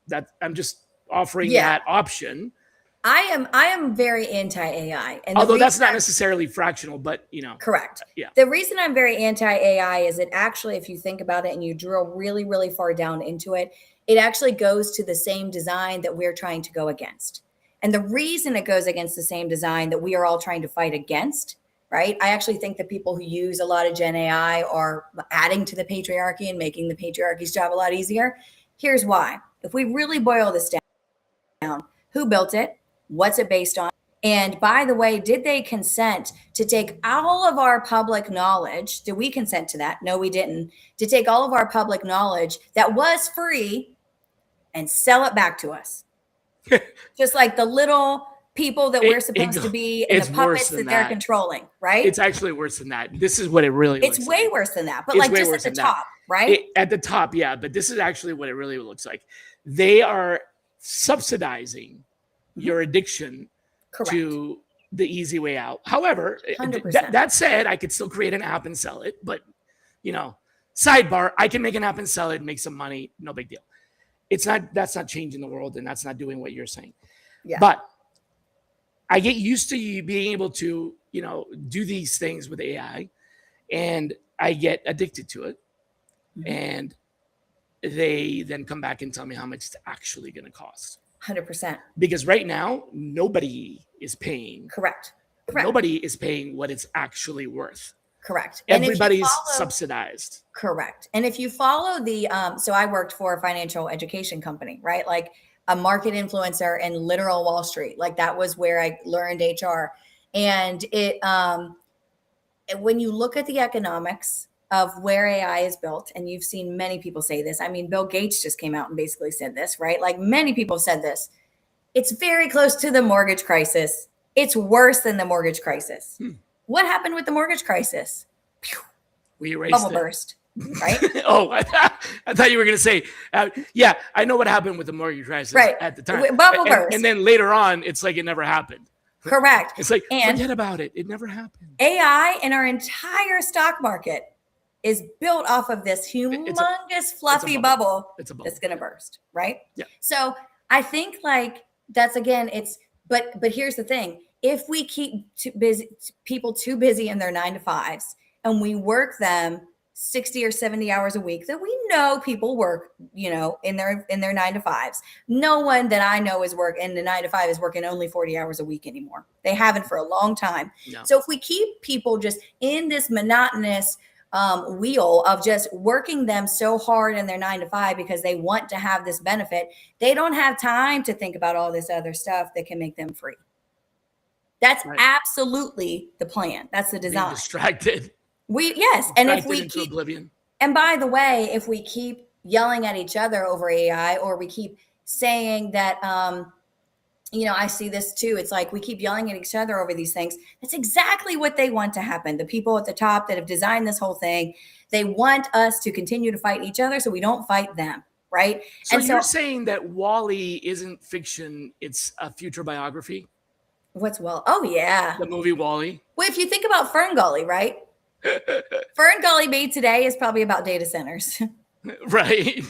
that I'm just offering that option. I am very anti AI, and although that's not necessarily fractional, but correct. Yeah. The reason I'm very anti AI is it actually, if you think about it and you drill really, really far down into it, it actually goes to the same design that we're trying to go against. And the reason it goes against the same design that we are all trying to fight against, right? I actually think that people who use a lot of Gen AI are adding to the patriarchy and making the patriarchy's job a lot easier. Here's why. If we really boil this down, who built it? What's it based on? And by the way, did they consent to take all of our public knowledge? Did we consent to that? No, we didn't. To take all of our public knowledge that was free and sell it back to us. Just like the little people that we're supposed to be and the puppets that they're controlling, right? It's actually worse than that. This is what it really looks like. It's way worse than that, but like just at the top, right? At the top, yeah. But this is actually what it really looks like. They are subsidizing your addiction to the easy way out. However, that said, I could still create an app and sell it. But, sidebar, I can make an app and sell it and make some money. No big deal. That's not changing the world, and that's not doing what you're saying. Yeah. But I get used to you being able to, do these things with AI, and I get addicted to it. And they then come back and tell me how much it's actually going to cost. 100%. Because right now, nobody is paying. Correct. Nobody is paying what it's actually worth. Correct. Everybody's subsidized. Correct. And if you follow so I worked for a financial education company, right? Like a market influencer in literal Wall Street. Like that was where I learned HR. And when you look at the economics of where AI is built, and you've seen many people say this. I mean, Bill Gates just came out and basically said this, right? Like many people said this. It's very close to the mortgage crisis. It's worse than the mortgage crisis. What happened with the mortgage crisis? We erased bubble burst, right? Oh, I thought you were going to say, yeah, I know what happened with the mortgage crisis at the time. Bubble burst. And then later on, it's like it never happened. Correct. It's like, forget about it. It never happened. AI and our entire stock market is built off of this humongous fluffy bubble that's going to burst, right? Yeah. So I think like that's again, but here's the thing. If we keep people too busy in their 9 to 5s and we work them 60 or 70 hours a week that we know people work, in their 9 to 5s. No one that I know is in the 9 to 5 is working only 40 hours a week anymore. They haven't for a long time. No. So if we keep people just in this monotonous wheel of just working them so hard in their 9 to 5 because they want to have this benefit, they don't have time to think about all this other stuff that can make them free. That's absolutely the plan. That's the design. Being distracted. And if we keep oblivion. And by the way, if we keep yelling at each other over AI, or we keep saying that, I see this too. It's like we keep yelling at each other over these things. That's exactly what they want to happen. The people at the top that have designed this whole thing, they want us to continue to fight each other so we don't fight them, right? So you're saying that WALL-E isn't fiction, it's a future biography? What's WALL-E? Oh, yeah. The movie WALL-E? Well, if you think about Ferngully, right? Ferngully made today is probably about data centers. Right.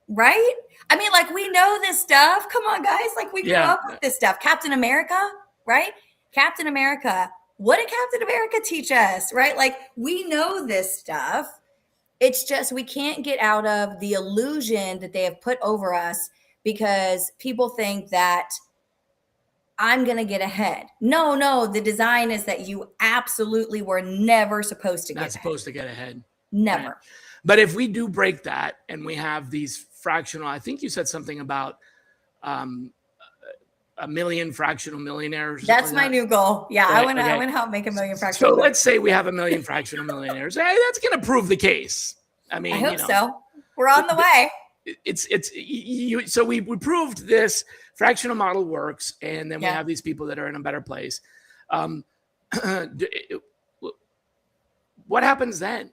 Right? I mean, like, we know this stuff. Come on, guys. Like, we grew up with this stuff. Captain America, right? Captain America. What did Captain America teach us, right? Like, we know this stuff. It's just we can't get out of the illusion that they have put over us because people think that I'm going to get ahead. No, the design is that you absolutely were never supposed to Not supposed to get ahead. Never. Right? But if we do break that and we have these fractional, I think you said something about a million fractional millionaires. That's my new goal. Yeah, right, I want to help make a million fractional. So let's say we have a million fractional millionaires. Hey, that's going to prove the case. I mean, I hope so. We're on the way. So we proved this fractional model works, and then we Yeah. have these people that are in a better place. What happens then?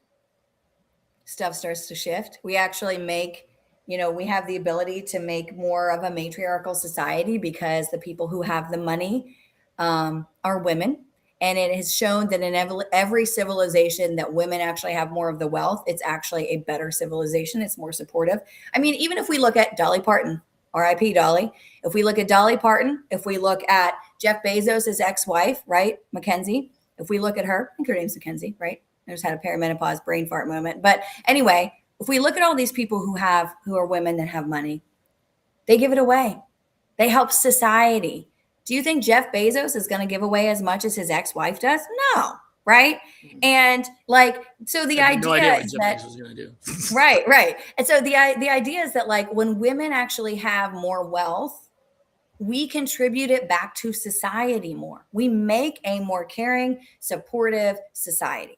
Stuff starts to shift. We actually make, we have the ability to make more of a matriarchal society because the people who have the money are women. And it has shown that in every civilization that women actually have more of the wealth, it's actually a better civilization. It's more supportive. I mean, even if we look at Dolly Parton, RIP Dolly, if we look at Dolly Parton, if we look at Jeff Bezos' ex-wife, right, Mackenzie, if we look at her, I think her name's Mackenzie, right? I just had a perimenopause brain fart moment. But anyway, if we look at all these people who are women that have money, they give it away. They help society. Do you think Jeff Bezos is going to give away as much as his ex-wife does? No, right? And so the idea is that Bezos is going to do. right. And so the idea is that when women actually have more wealth, we contribute it back to society more. We make a more caring, supportive society.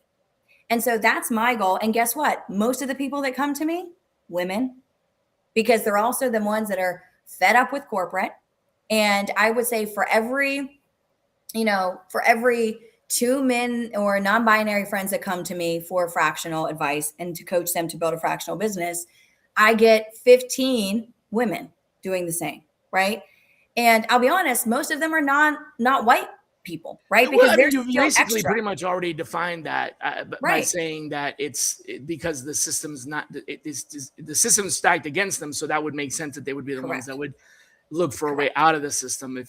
And so that's my goal. And guess what? Most of the people that come to me, women, because they're also the ones that are fed up with corporate. And I would say for every 2 men or non-binary friends that come to me for fractional advice and to coach them to build a fractional business, I get 15 women doing the same, right? And I'll be honest, most of them are not white people, right? Because you've basically pretty much already defined that by saying that it's because the system's the system's stacked against them, so that would make sense that they would be the ones that would look for a way out of the system.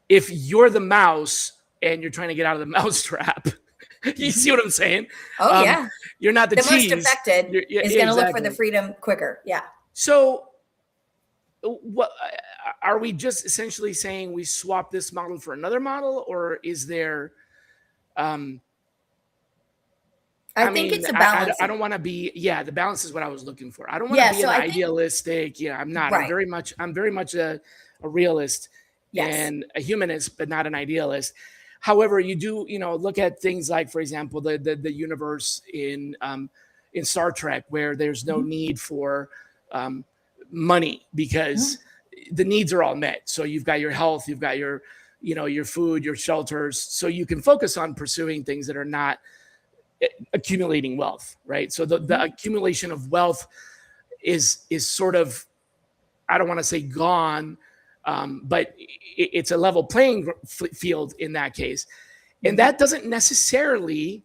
If you're the mouse and you're trying to get out of the mouse trap, you see what I'm saying? Oh yeah, you're not the cheese. Most affected is going to look for the freedom quicker. Yeah. So what are we just essentially saying we swap this model for another model, or is there I think it's a balance. I don't want to be the balance is what I was looking for. I don't want to be idealistic. I'm not. Right. I'm very much a realist and a humanist, but not an idealist. However, you do look at things like, for example, the universe in Star Trek, where there's no need for money because the needs are all met. So you've got your health, you've got your food, your shelters, so you can focus on pursuing things that are not accumulating wealth, right? So the accumulation of wealth is sort of, I don't want to say gone, but it's a level playing field in that case. And that doesn't necessarily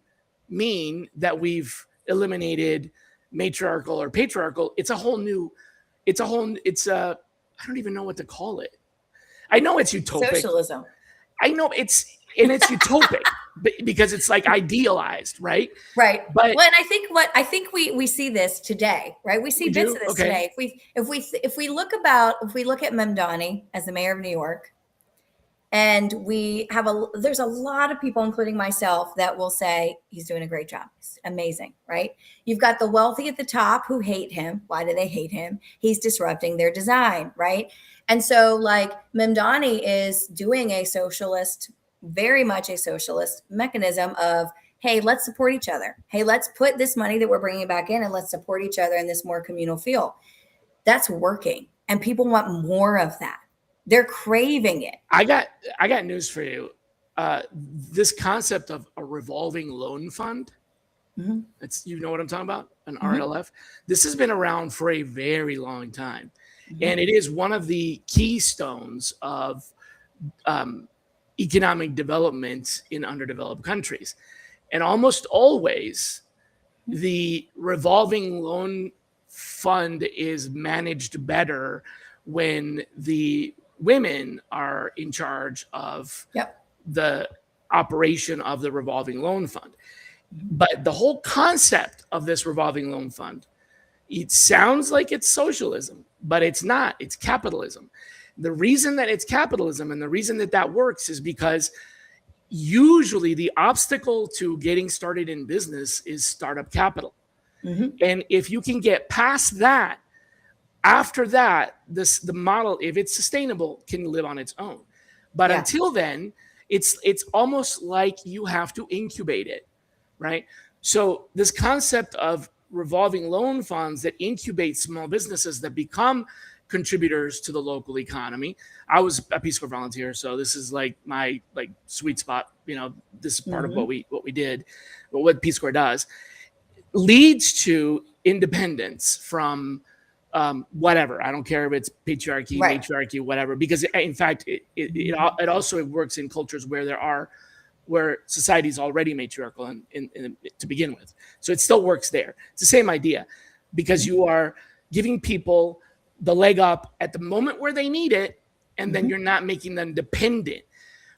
mean that we've eliminated matriarchal or patriarchal. It's a I don't even know what to call it. I know it's utopic. Socialism. I know it's utopic because it's like idealized, right? Right. But and I think we see this today, right? We see bits of this today. If we look at Mamdani as the mayor of New York, and there's a lot of people, including myself, that will say he's doing a great job. He's amazing, right? You've got the wealthy at the top who hate him. Why do they hate him? He's disrupting their design, right? And so Mamdani is doing very much a socialist mechanism of, hey, let's support each other. Hey, let's put this money that we're bringing back in and let's support each other in this more communal feel. That's working. And people want more of that. They're craving it. I got news for you. This concept of a revolving loan fund, it's, you know what I'm talking about? An RLF. This has been around for a very long time. And it is one of the keystones of economic development in underdeveloped countries. And almost always the revolving loan fund is managed better when the women are in charge of the operation of the revolving loan fund. But the whole concept of this revolving loan fund, it sounds like it's socialism, but it's not. It's capitalism. The reason that it's capitalism and the reason that that works is because usually the obstacle to getting started in business is startup capital. And if you can get past that, after that, the model, if it's sustainable, can live on its own. But until then, it's almost like you have to incubate it, right? So this concept of revolving loan funds that incubate small businesses that become contributors to the local economy. I was a Peace Corps volunteer, so this is like my sweet spot. This is part of what we did, but what Peace Corps does leads to independence from whatever. I don't care if it's patriarchy, matriarchy, whatever, because in fact, it also works in cultures where society is already matriarchal to begin with. So it still works there. It's the same idea, because you are giving people the leg up at the moment where they need it, and then you're not making them dependent.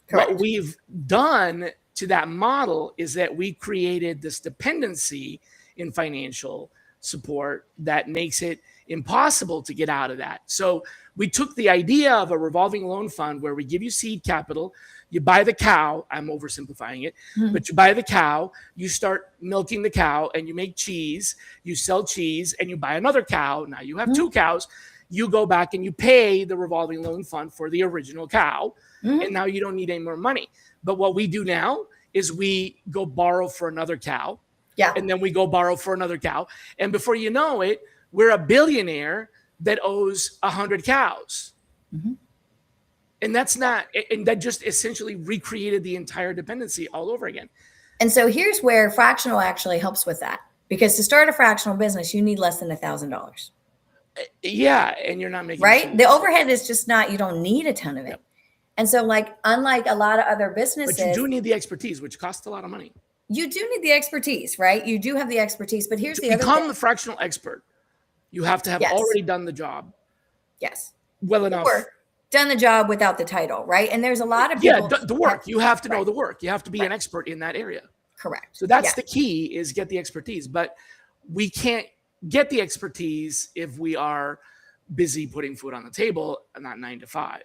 Correct. What we've done to that model is that we created this dependency in financial support that makes it impossible to get out of that. So we took the idea of a revolving loan fund where we give you seed capital, you buy the cow, I'm oversimplifying it, but you buy the cow, you start milking the cow and you make cheese, you sell cheese and you buy another cow. Now you have two cows, you go back and you pay the revolving loan fund for the original cow. And now you don't need any more money. But what we do now is we go borrow for another cow. Yeah. And then we go borrow for another cow. And before you know it, we're a billionaire that owes 100 cows. And that just essentially recreated the entire dependency all over again. And so here's where fractional actually helps with that. Because to start a fractional business, you need less than $1,000. Yeah. And you're not making right. The overhead is just not, you don't need a ton of it. Yep. And so unlike a lot of other businesses. But you do need the expertise, which costs a lot of money. You do need the expertise, right? You do have the expertise, but here's the other thing. To become the fractional expert, you have to have already done the job. Yes. Well enough. Or done the job without the title, right? And there's a lot of people. Yeah, the work. You have to know the work. You have to be an expert in that area. Correct. So that's the key, is get the expertise. But we can't get the expertise if we are busy putting food on the table and not 9 to 5.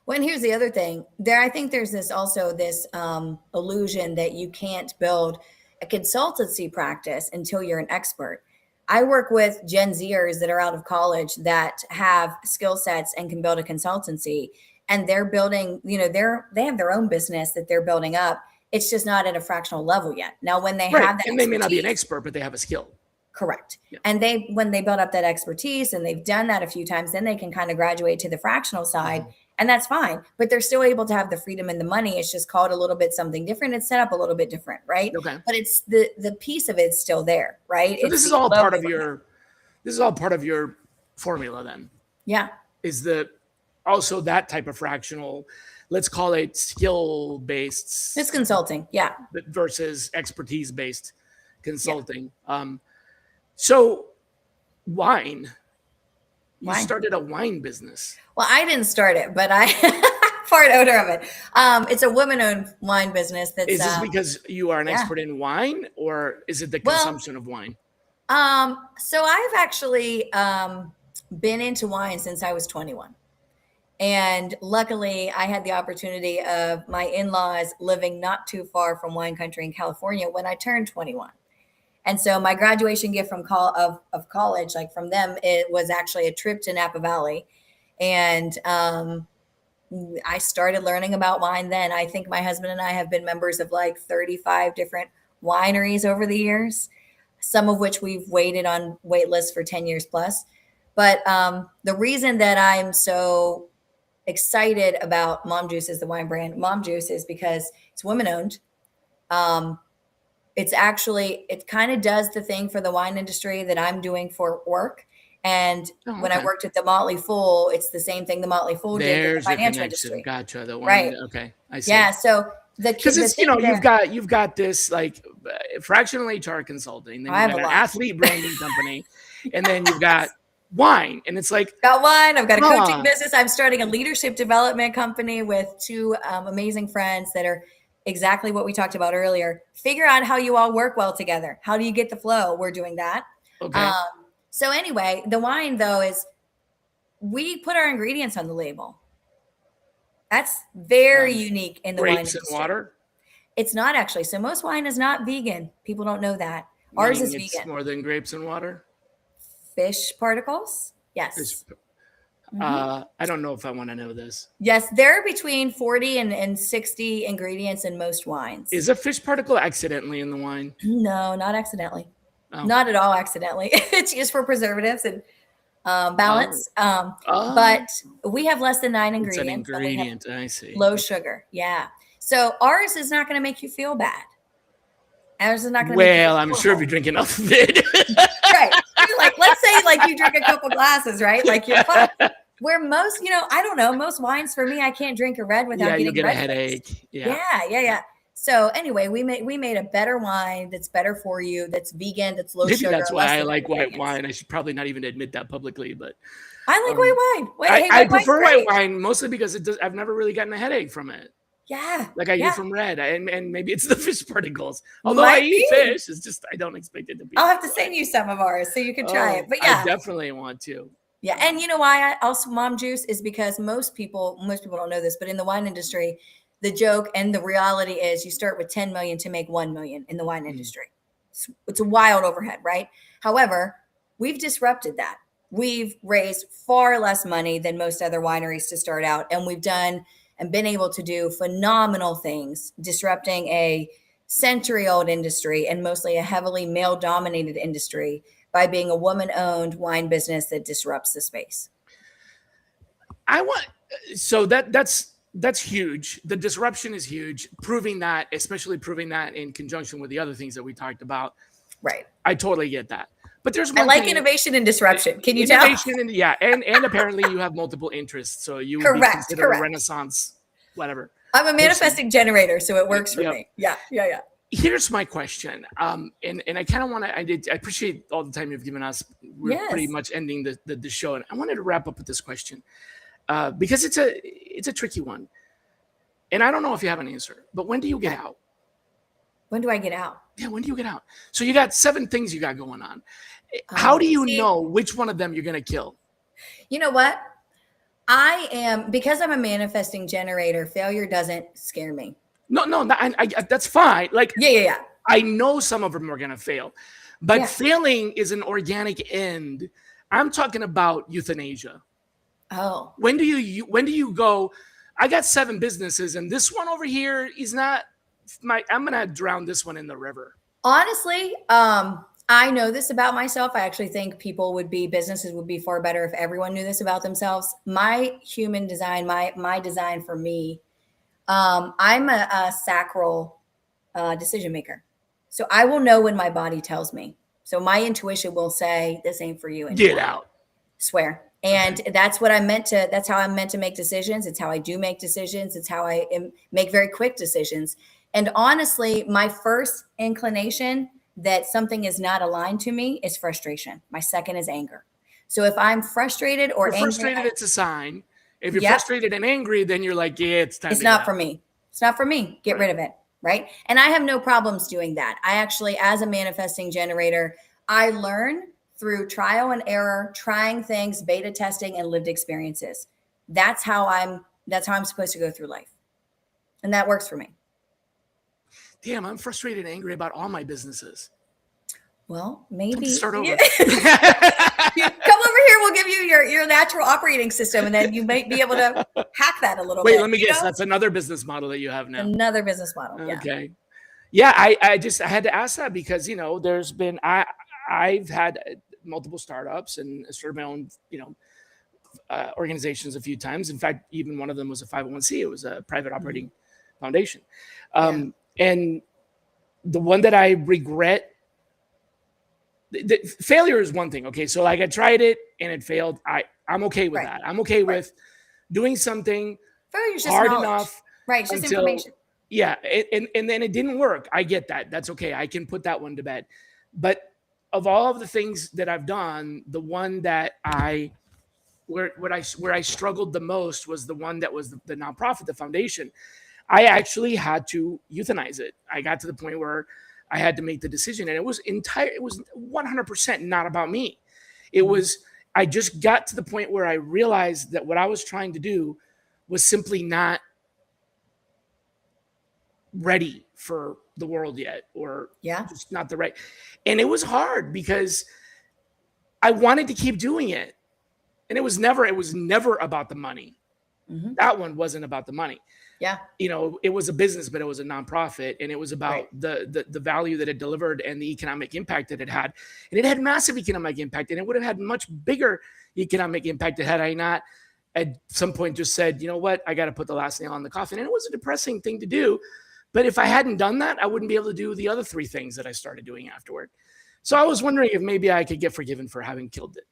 Well, and here's the other thing. I think there's this illusion that you can't build a consultancy practice until you're an expert. I work with Gen Zers that are out of college that have skill sets and can build a consultancy, and they're building, they have their own business that they're building up. It's just not at a fractional level yet. Now, when they have that, and they may not be an expert, but they have a skill. Correct. Yeah. And when they build up that expertise and they've done that a few times, then they can kind of graduate to the fractional side. And that's fine, but they're still able to have the freedom and the money. It's just called a little bit something different. It's set up a little bit different, right? Okay. But it's the piece of it's still there, right? So this is all part of your formula then. Yeah. Is also that type of fractional, let's call it skill-based. It's consulting, yeah. Versus expertise-based consulting. Yeah. So wine. You started a wine business. Well, I didn't start it, but I part owner of it. It's a woman-owned wine business. Is this because you are an expert in wine, or is it the consumption of wine? So I've actually been into wine since I was 21. And luckily, I had the opportunity of my in-laws living not too far from wine country in California when I turned 21. And so my graduation gift from college, from them, it was actually a trip to Napa Valley. And I started learning about wine then. I think my husband and I have been members of 35 different wineries over the years, some of which we've waited on wait lists for 10 years plus. But the reason that I'm so excited about Mom Juice as the wine brand, Mom Juice, is because it's women owned. It kind of does the thing for the wine industry that I'm doing for work. And when I worked at the Motley Fool, it's the same thing the Motley Fool did in the financial industry. Gotcha. The wine, right. Okay. I see. Yeah. So because it's, you've got this fractional HR consulting, then you've got an athlete branding company, and then you've got wine. And it's got wine. I've got a coaching business. I'm starting a leadership development company with two amazing friends that are exactly what we talked about earlier. Figure out how you all work well together. How do you get the flow? We're doing that. Okay. So anyway, the wine though is we put our ingredients on the label. That's very Um, unique in the wine grapes and industry. water, It's not actually. So most wine is not vegan. People don't know that. Ours meaning is it's vegan. more than grapes and water. Fish particles? Fish, Yes. Hmm. I don't know if I want to know this. Yes, there are between 40 and 60 ingredients in most wines. Is a fish particle accidentally in the wine? No, not accidentally. Oh, Not at all accidentally. It's used for preservatives and oh, balance. oh, But we have less than 9 it's an ingredients and we have ingredient. I see. low sugar. Yeah. So ours is not going to make you feel bad. Ours is not going to make you Well, feel I'm sure if horrible. you drink enough of it. Right. You're like, let's say like you drink a couple glasses, right? Like you're fine. Where most, I don't know, most wines for me, I can't drink a red Yeah, without you'll getting get a red face. headache. Yeah. Yeah. So anyway, we made a better wine that's better for you, that's vegan, that's low Maybe sugar, that's why less I than like white ingredients. wine. I should probably not even admit that publicly, but I like um, white wine. Hey, I white wine's prefer white great. wine mostly because I've never really gotten a headache from it Yeah. like I do Yeah. from red. And maybe it's the fish particles. Although I Might eat be. fish, it's just I don't expect it to be I'll have that to way. send you some of ours so you can try it. Oh, But I yeah. definitely want to. Yeah. And you know why I also mom juice is because most people don't know this, but in the wine industry, the joke and the reality is you start with 10 million to make 1 million in the wine Mm. industry. It's a wild overhead, right? However, we've disrupted that. We've raised far less money than most other wineries to start out, and we've done and been able to do phenomenal things, disrupting a century old industry and mostly a heavily male dominated industry by being a woman owned wine business that disrupts the space. I want so that's huge. The disruption is huge. Especially proving that in conjunction with the other things that we talked about. Right. I totally get that. But there's I one like thing. innovation and disruption. Can you tell? Innovation and yeah, and apparently you have multiple interests, so you would be Correct. considered a Correct. Renaissance, whatever I'm a person. manifesting generator, so it works for Yep. me. Yeah. Here's my question, and I kind of want to. I appreciate all the time you've given us. We're pretty Yes. much ending the show, and I wanted to wrap up with this question because it's a tricky one, and I don't know if you have an answer. But when do you get out? When do I get out? Yeah, when do you get out? So you got 7 things you got going on. How do you See, know which one of them you're gonna kill? you know what? Because I'm a manifesting generator, failure doesn't scare me. No, that's fine. Like Yeah. I know some of them are going to fail, but Yeah. failing is an organic end. I'm talking about euthanasia. Oh, When do you go? I got 7 businesses, and this one over here is not I'm going to drown this one in the river. honestly, I know this about myself. I actually think businesses would be far better if everyone knew this about themselves. My human design, my design for me, I'm a sacral decision maker. So I will know when my body tells me. So my intuition will say, this ain't for you anymore. Get out. Swear. And that's how I'm meant to make decisions. It's how I do make decisions. It's how make very quick decisions. And honestly, my first inclination that something is not aligned to me is frustration. My second is anger. So if I'm frustrated or You're angry, frustrated, it's a sign. If you're Yep. frustrated and angry, then you're like, yeah, it's time it's to get not out. for me. It's not for me. Get rid of it. Right. And I have no problems doing that. I actually, as a manifesting generator, I learn through trial and error, trying things, beta testing, and lived experiences. That's how I'm supposed to go through life. And that works for me. Damn, I'm frustrated and angry about all my businesses. Well, Time maybe to start over. Come over here. We'll give you your natural operating system, and then you might be able to hack that a little bit. Wait, let me guess. That's another business model that you have now. Another business model. Yeah. Okay. Yeah, I had to ask that because there's been I've had multiple startups and started my own organizations a few times. In fact, even one of them was a 501c. It was a private operating foundation. And the one that I regret, the failure is one thing. Okay, so like I tried it and it failed. I'm okay with that. I'm okay with doing something hard enough. Right, it's just information. Yeah, and then it didn't work. I get that. That's okay. I can put that one to bed. But of all of the things that I've done, the one that where I struggled the most was the one that was the nonprofit, the foundation. I actually had to euthanize it. I got to the point where I had to make the decision, and it was 100% not about me. It was I just got to the point where I realized that what I was trying to do was simply not ready for the world yet, or Yeah. just not the right. And it was hard because I wanted to keep doing it. And it was never about the money. Mm-hmm. That one wasn't about the money. Yeah. You know, it was a business, but it was a nonprofit, and it was about Right. the value that it delivered and the economic impact that it had. And it had massive economic impact, and it would have had much bigger economic impact had I not at some point just said, you know what, I got to put the last nail on the coffin. And it was a depressing thing to do. But if I hadn't done that, I wouldn't be able to do the other three things that I started doing afterward. So I was wondering if maybe I could get forgiven for having killed it.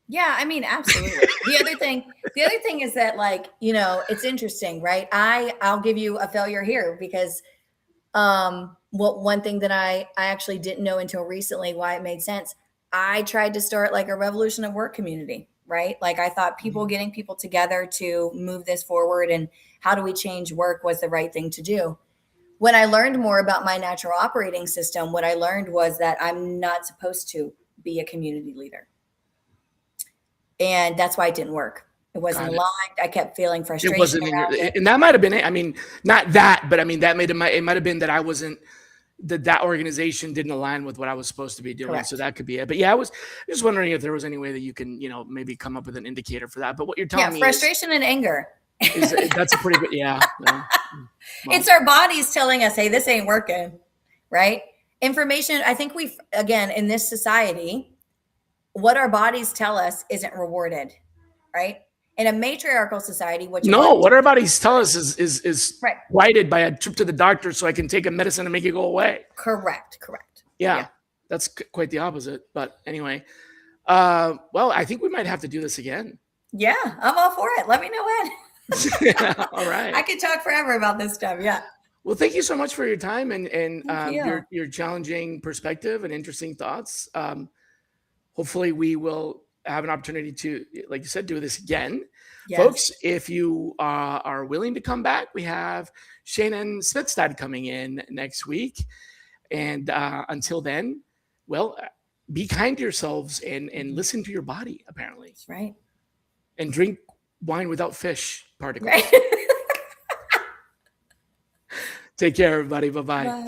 Yeah, I mean, absolutely. The other thing is that, like, you know, it's interesting, right? I'll give you a failure here because one thing that I actually didn't know until recently why it made sense. I tried to start like a revolution of work community, right? Like I thought getting people together to move this forward and how do we change work was the right thing to do. When I learned more about my natural operating system, what I learned was that I'm not supposed to be a community leader. And that's why it didn't work. It wasn't aligned. I kept feeling frustration. It wasn't in your, and that might have been it. I mean, not that, but I mean, it might have been that I wasn't, that organization didn't align with what I was supposed to be doing. Correct. So that could be it. But yeah, I was just wondering if there was any way that you can, you know, maybe come up with an indicator for that. But what you're telling me frustration and anger. That's a pretty good, yeah. Well, it's our bodies telling us, hey, this ain't working, right? Information, I think again, in this society, what our bodies tell us isn't rewarded, right? In a matriarchal society, what our bodies tell us is right. Righted by a trip to the doctor so I can take a medicine and make it go away. Correct. Yeah. That's quite the opposite. But anyway, well, I think we might have to do this again. Yeah, I'm all for it. Let me know when. All right. I could talk forever about this stuff. Yeah. Well, thank you so much for your time and your challenging perspective and interesting thoughts. Hopefully we will have an opportunity to, like you said, do this again. Yes. Folks, if you are willing to come back, we have Shannon Smithstad coming in next week. And until then, well, be kind to yourselves and listen to your body, apparently. That's right. And drink wine without fish particles. Right. Take care, everybody. Bye-bye. Bye.